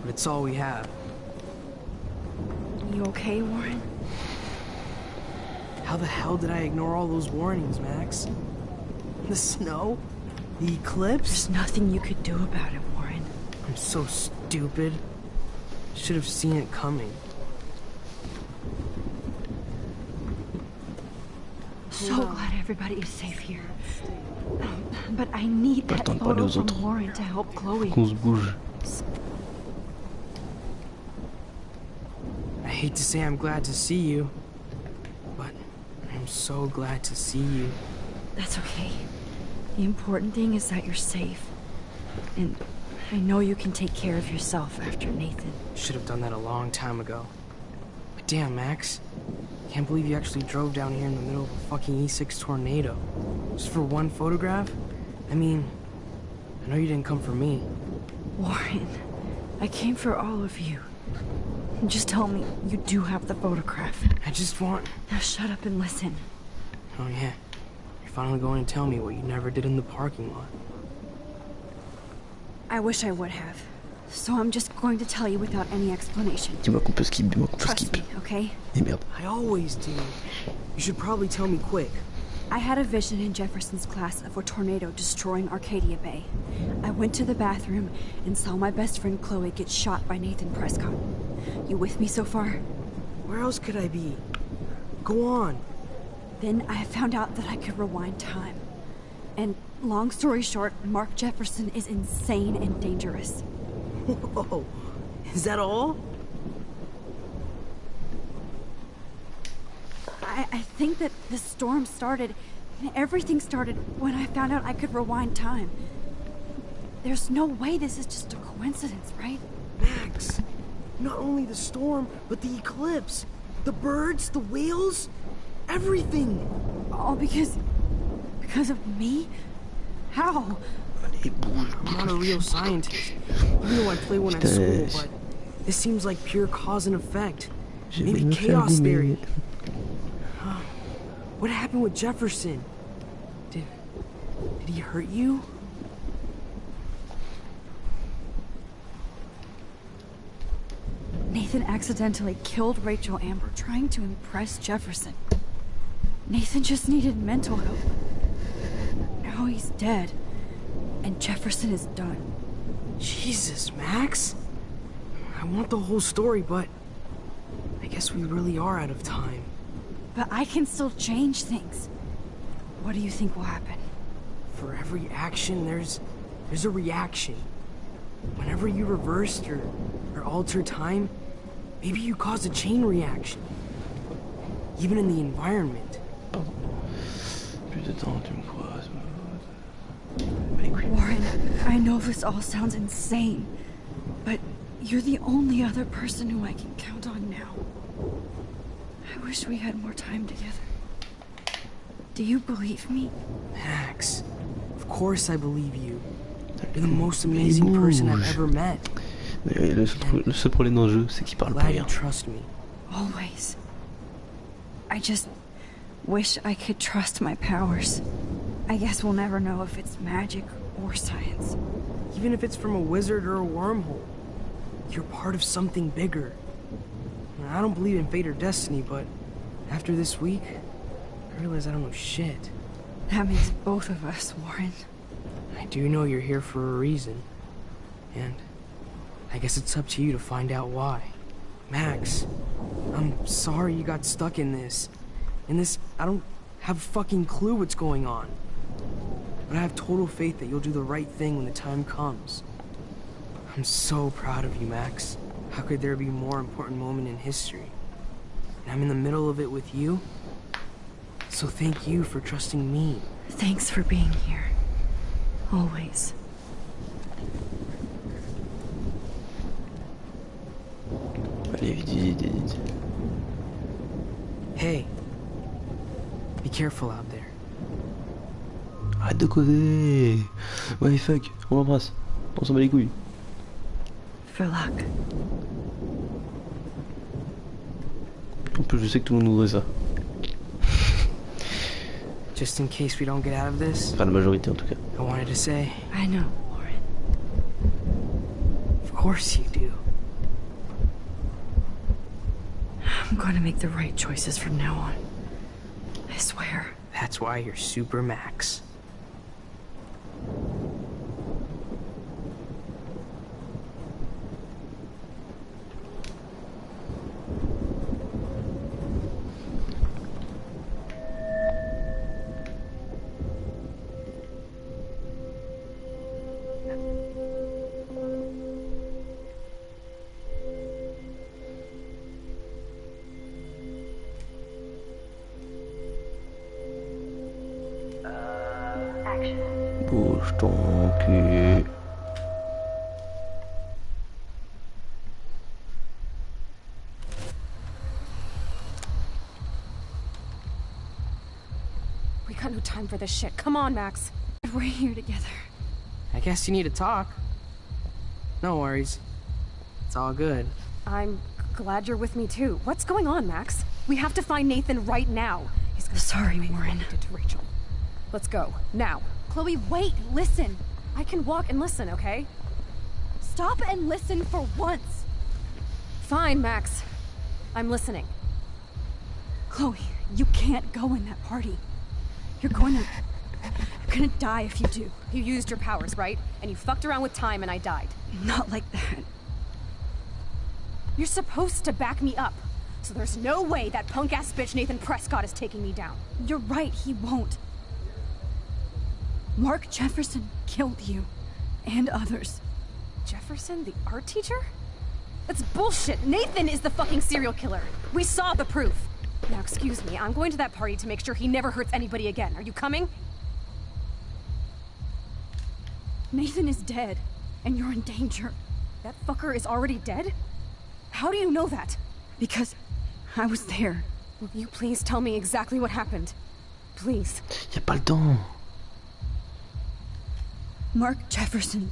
L: but it's all we have.
E: You okay, Warren?
L: How the hell did I ignore all those warnings, Max? The snow? The eclipse?
E: There's nothing you could do about it, Warren.
L: I'm so stupid. Should have seen it coming.
E: So glad everybody is safe here. But I need
A: Pas le
E: that
A: temps de parler
E: photo
A: aux
E: from
A: autres.
E: Warren to help Chloe.
A: Qu'on se bouge.
L: I hate to say I'm glad to see you, but I'm so glad to see you.
E: That's okay. The important thing is that you're safe. And I know you can take care of yourself after Nathan.
L: Should have done that a long time ago. But damn, Max. Can't believe you actually drove down here in the middle of a fucking E6 tornado. Just for one photograph? I mean, I know you didn't come for me.
E: Warren, I came for all of you. Just tell me you do have the photograph.
L: I just want...
E: Now shut up and listen.
L: Oh yeah. You're finally going to tell me what you never did in the parking lot.
E: I wish I would have. So I'm just going to tell you without any explanation.
A: Dis-moi qu'on peut skip, dis-moi qu'on peut
E: Trust
A: skip.
E: me, okay?
A: Et merde.
L: I always do. You should probably tell me quick.
E: I had a vision in Jefferson's class of a tornado destroying Arcadia Bay. I went to the bathroom and saw my best friend Chloe get shot by Nathan Prescott. You with me so far?
L: Where else could I be? Go on.
E: Then I found out that I could rewind time. And long story short, Mark Jefferson is insane and dangerous.
L: Whoa. Is that all?
E: I think that the storm started, and everything started when I found out I could rewind time. There's no way this is just a coincidence, right?
L: Max, not only the storm, but the eclipse. The birds, the whales, everything.
E: All because of me? How?
L: I'm not a real scientist, even though I play one at school, but this seems like pure cause and effect. Maybe chaos theory. What happened with Jefferson? Did he hurt you?
E: Nathan accidentally killed Rachel Amber trying to impress Jefferson. Nathan just needed mental help. Now he's dead, and Jefferson is done.
L: Jesus, Max. I want the whole story, but I guess we really are out of time.
E: but I can still change things. What do you think will happen?
L: For every action, there's a reaction. Whenever you reversed or alter time, maybe you caused a chain reaction. Even in the environment.
E: Warren, I know this all sounds insane, but you're the only other person who I can count on now. I wish we had more time together. Do you believe me?
L: Max, of course I believe you. You're the most amazing person I've ever met.
A: Le seul problème dans le jeu, c'est qu'il parle pas bien.
L: Trust me.
E: Always. I just wish I could trust my powers. I guess we'll never know if it's magic or science.
L: Even if it's from a wizard or a wormhole, you're part of something bigger. I don't believe in fate or destiny, but after this week, I realize I don't know shit.
E: That makes both of us, Warren.
L: I do know you're here for a reason, and I guess it's up to you to find out why. Max, I'm sorry you got stuck in this. I don't have a fucking clue what's going on. But I have total faith that you'll do the right thing when the time comes. I'm so proud of you, Max. How could there be a more important moment in history? And I'm in the middle of it with you. So thank you for trusting me.
E: Thanks for being here. Always.
A: Allez, vite.
L: Hey. Be careful out there.
A: Arrête de causer. Ouais, fuck, on l'embrasse. On s'en bat les couilles.
E: For luck.
A: En plus, je sais que tout le monde voudrait ça.
L: Just in case we don't get out of this.
A: Enfin, la majorité en tout cas.
L: I wanted to say.
E: I know, Warren.
L: Of course you do.
E: I'm going to make the right choices from now on. I swear.
L: That's why you're Super Max.
A: Bouge ton cul.
B: We got no time for this shit. Come on, Max.
E: We're here together.
L: I guess you need to talk. No worries. It's all good.
B: I'm glad you're with me too. What's going on, Max? We have to find Nathan right now. He's gonna
E: Sorry, Warren.
B: did to Rachel. Let's go now. Chloe, wait, listen. I can walk and listen, okay? Stop and listen for once. Fine, Max. I'm listening.
E: Chloe, you can't go in that party. You're gonna die if you do.
B: You used your powers, right? And you fucked around with time and I died.
E: Not like that.
B: You're supposed to back me up. So there's no way that punk-ass bitch Nathan Prescott is taking me down.
E: You're right, he won't. Mark Jefferson killed you. And others.
B: Jefferson, the art teacher? That's bullshit. Nathan is the fucking serial killer. We saw the proof. Now, excuse me, I'm going to that party to make sure he never hurts anybody again. Are you coming?
E: Nathan is dead, and you're in danger.
B: That fucker is already dead? How do you know that?
E: Because I was there.
B: Will you please tell me exactly what happened? Please.
A: Y a pas le temps.
E: Mark Jefferson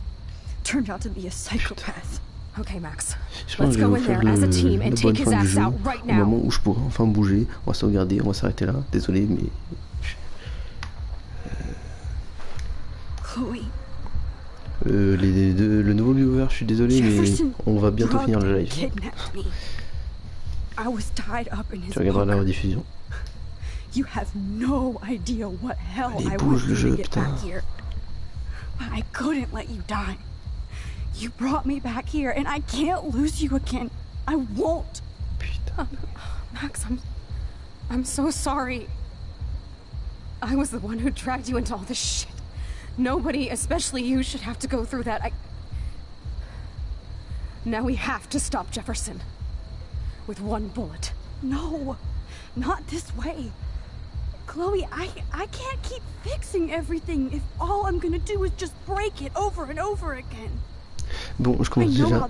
E: turned out to be a psychopath.
B: Okay, Max.
A: Je pense
B: Let's
A: que je
B: go
A: vais
B: in
A: vous
B: there
A: faire
B: as a
A: le
B: team and
A: bonne
B: take his
A: fin du
B: ass
A: jeu
B: out right
A: au
B: now.
A: moment où je pourrai enfin bouger. On va sauvegarder, on va s'arrêter là. Désolé, mais
E: Chloe.
A: le nouveau viewer, je suis désolé, mais
E: Jefferson
A: on va bientôt finir le live.
E: kidnapped me. I was tied up in his
A: Tu regarderas la
E: poker.
A: rediffusion.
E: You have no idea what hell
A: Allez,
E: I
A: bouge
E: went
A: le
E: through
A: jeu,
E: to get
A: putain.
E: back here. But I couldn't let you die. You brought me back here, and I can't lose you again. I won't.
A: Putain.
B: Max, I'm so sorry. I was the one who dragged you into all this shit. Nobody, especially you, should have to go through that. Now we have to stop Jefferson. With one bullet.
E: No, not this way. Chloe, I can't keep fixing everything if all I'm gonna do is just break it over and over again.
A: Bon, je commence déjà.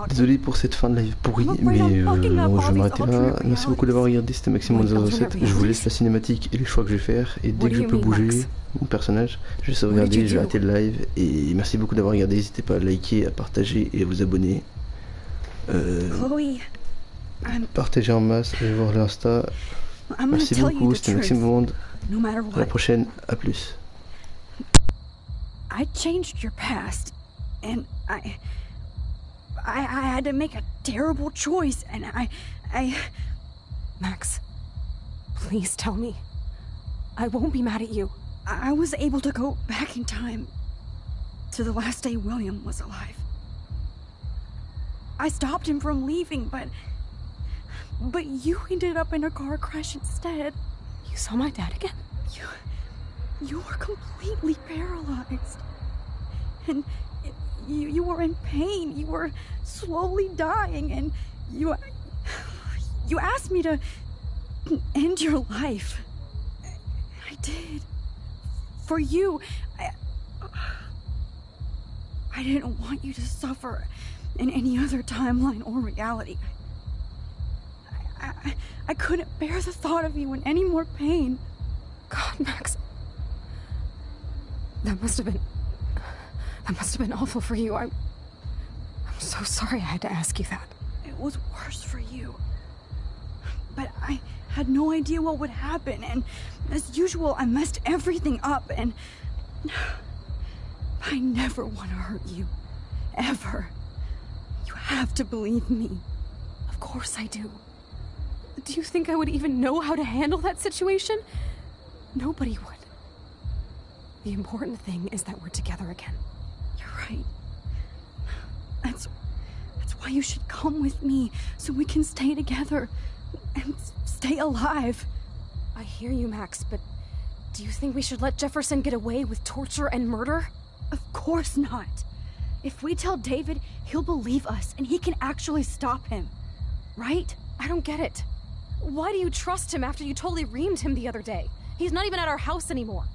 A: Désolé pour cette fin de live pourrie, mais je vais m'arrêter là. Merci beaucoup d'avoir regardé, c'était Maximum 07. Je vous laisse la cinématique et les choix que je vais faire. Et dès que je peux bouger mon personnage, je vais sauvegarder, je vais arrêter le live. Et merci beaucoup d'avoir regardé, n'hésitez pas à liker, à partager et à vous abonner. Partagez en masse, allez voir l'Insta. Merci beaucoup, c'était Maximum. À la prochaine, à plus.
E: I changed your past. And I had to make a terrible choice, and I...
B: Max, please tell me. I won't be mad at you.
E: I was able to go back in time to the last day William was alive. I stopped him from leaving, but you ended up in a car crash instead.
B: You saw my dad again?
E: You were completely paralyzed. And you were in pain. You were slowly dying, and you asked me to end your life. I did. For you. I didn't want you to suffer in any other timeline or reality. I couldn't bear the thought of you in any more pain.
B: God, Max. That must have been awful for you. I'm so sorry I had to ask you that.
E: It was worse for you. But I had no idea what would happen, and as usual, I messed everything up, and I never want to hurt you. Ever. You have to believe me.
B: Of course I do. Do you think I would even know how to handle that situation? Nobody would. The important thing is that we're together again.
E: You're right. That's why you should come with me, so we can stay together and stay alive.
B: I hear you, Max, but do you think we should let Jefferson get away with torture and murder?
E: Of course not. If we tell David, he'll believe us, and he can actually stop him. Right?
B: I don't get it. Why do you trust him after you totally reamed him the other day? He's not even at our house anymore.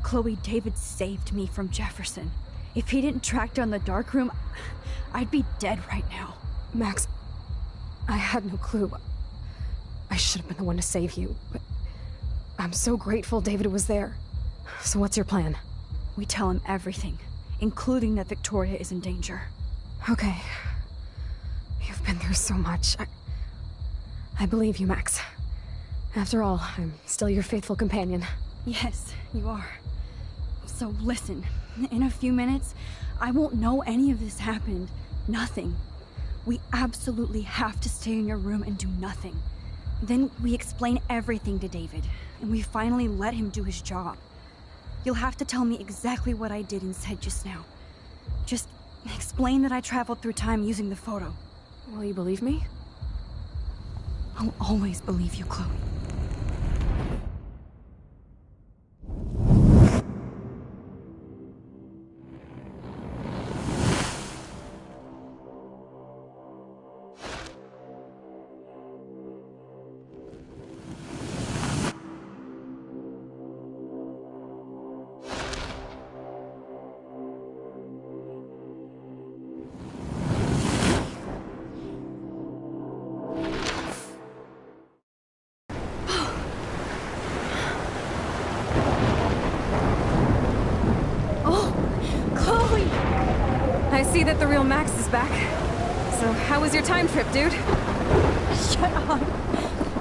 E: Chloe, David saved me from Jefferson. If he didn't track down the darkroom, I'd be dead right now.
B: Max, I had no clue. I should have been the one to save you, but I'm so grateful David was there. So what's your plan?
E: We tell him everything, including that Victoria is in danger.
B: Okay. You've been through so much. I believe you, Max. After all, I'm still your faithful companion.
E: Yes, you are. So listen, in a few minutes, I won't know any of this happened. Nothing. We absolutely have to stay in your room and do nothing. Then we explain everything to David, and we finally let him do his job. You'll have to tell me exactly what I did and said just now. Just explain that I traveled through time using the photo.
B: Will you believe me?
E: I'll always believe you, Chloe.
B: I see that the real Max is back. So, how was your time trip, dude?
E: Shut up.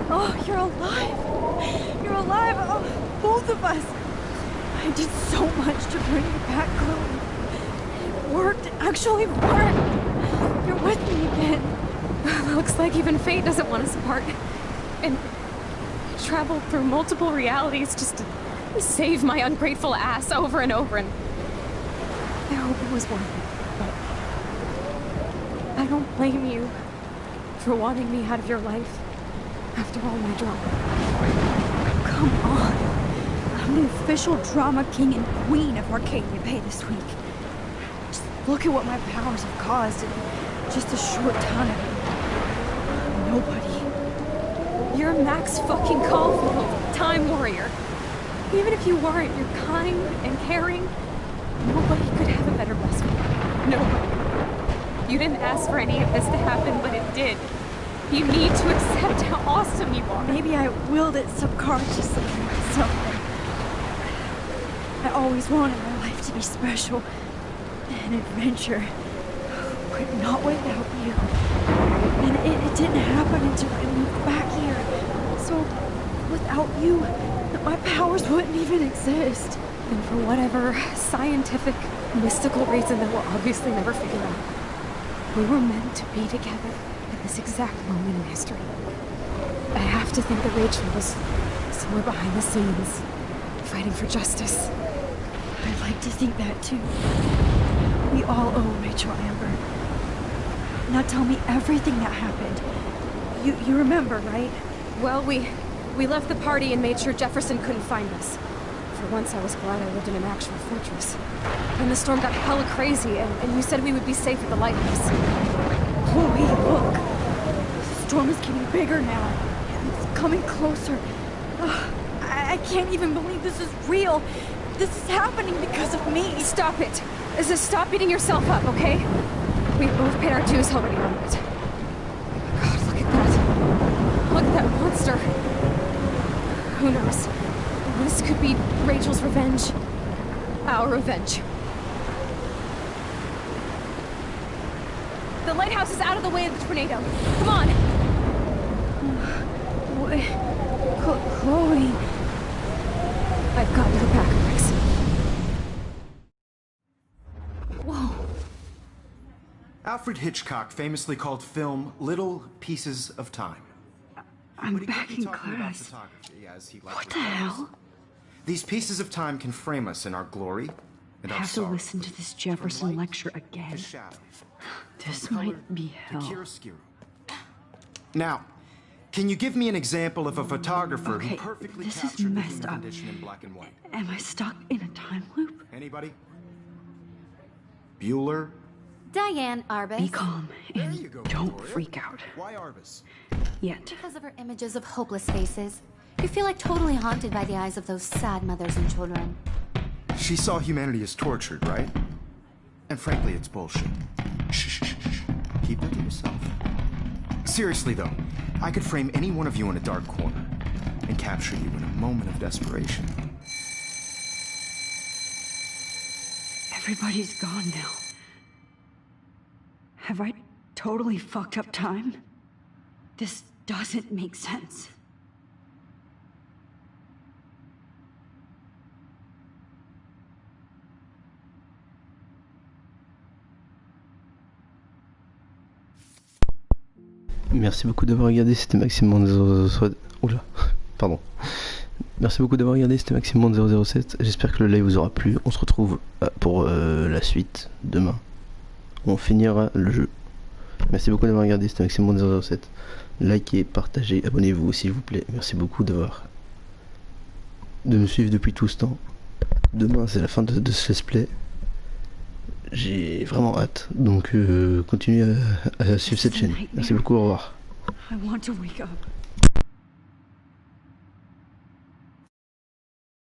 E: Oh, you're alive. You're alive. Oh, both of us. I did so much to bring you back, Chloe. It worked. It actually worked. You're with me again.
B: Looks like even fate doesn't want us apart. And travel through multiple realities just to save my ungrateful ass over and over, and I hope it was worth it. But I don't blame you for wanting me out of your life after all my drama.
E: Come on. I'm the official drama king and queen of Arcadia Bay this week. Just look at what my powers have caused in just a short time. Nobody.
B: You're Max fucking Caulfield, Time Warrior. Even if you weren't, you're kind and caring. Nobody could have a better best friend. Nobody. You didn't ask for any of this to happen, but it did. You need to accept how awesome you are.
E: Maybe I willed it subconsciously to myself. I always wanted my life to be special. An adventure. But not without you. And it didn't happen until I moved back here. So, without you, my powers wouldn't even exist.
B: And for whatever scientific, mystical reason that we'll obviously never figure out, we were meant to be together at this exact moment in history. I have to think that Rachel was somewhere behind the scenes, fighting for justice.
E: I'd like to think that too. We all owe Rachel Amber. Now tell me everything that happened. You remember, right?
B: Well, we left the party and made sure Jefferson couldn't find us. For once, I was glad I lived in an actual fortress. Then the storm got hella crazy, and you said we would be safe at the lighthouse.
E: Chloe, look! The storm is getting bigger now. It's coming closer. I can't even believe this is real. This is happening because of me.
B: Stop it. Stop beating yourself up, okay? We've both paid our dues already on it. God, look at that. Look at that monster. Who knows? This could be Rachel's revenge. Our revenge. The lighthouse is out of the way of the tornado. Come on!
E: Chloe...
B: I've got your back, Max.
E: Whoa.
F: Alfred Hitchcock famously called film little pieces of time.
E: I'm back in class. What the hell?
F: These pieces of time can frame us in our glory and
E: I
F: our
E: have to
F: sorrow.
E: listen to this Jefferson lecture again. This might be hell.
F: Now, can you give me an example of a photographer who
E: Okay,
F: perfectly
E: this is
F: captured the
E: messed
F: human
E: up.
F: condition in black and white?
E: Am I stuck in a time loop?
F: Anybody? Bueller?
J: Diane Arbus.
E: Be calm and don't freak out.
F: Why Arbus?
E: Yet.
J: Because of her images of hopeless faces. You feel like totally haunted by the eyes of those sad mothers and children.
F: She saw humanity as tortured, right? And frankly, it's bullshit. Shh, shh, shh, shh. Keep that to yourself. Seriously, though, I could frame any one of you in a dark corner and capture you in a moment of desperation.
E: Everybody's gone now. Have I totally fucked up time? This doesn't make sense.
A: Merci beaucoup d'avoir regardé, c'était Maximum 007. Oula, pardon. Merci beaucoup d'avoir regardé, c'était Maximum 007. J'espère que le live vous aura plu. On se retrouve pour la suite demain. On finira le jeu. Merci beaucoup d'avoir regardé, c'était Maximum 007. Likez, partagez, abonnez-vous s'il vous plaît. Merci beaucoup de me suivre depuis tout ce temps. Demain c'est la fin de ce let's play. J'ai vraiment hâte, donc continuez à suivre cette chaîne. Merci beaucoup, au revoir.
E: I want to wake up.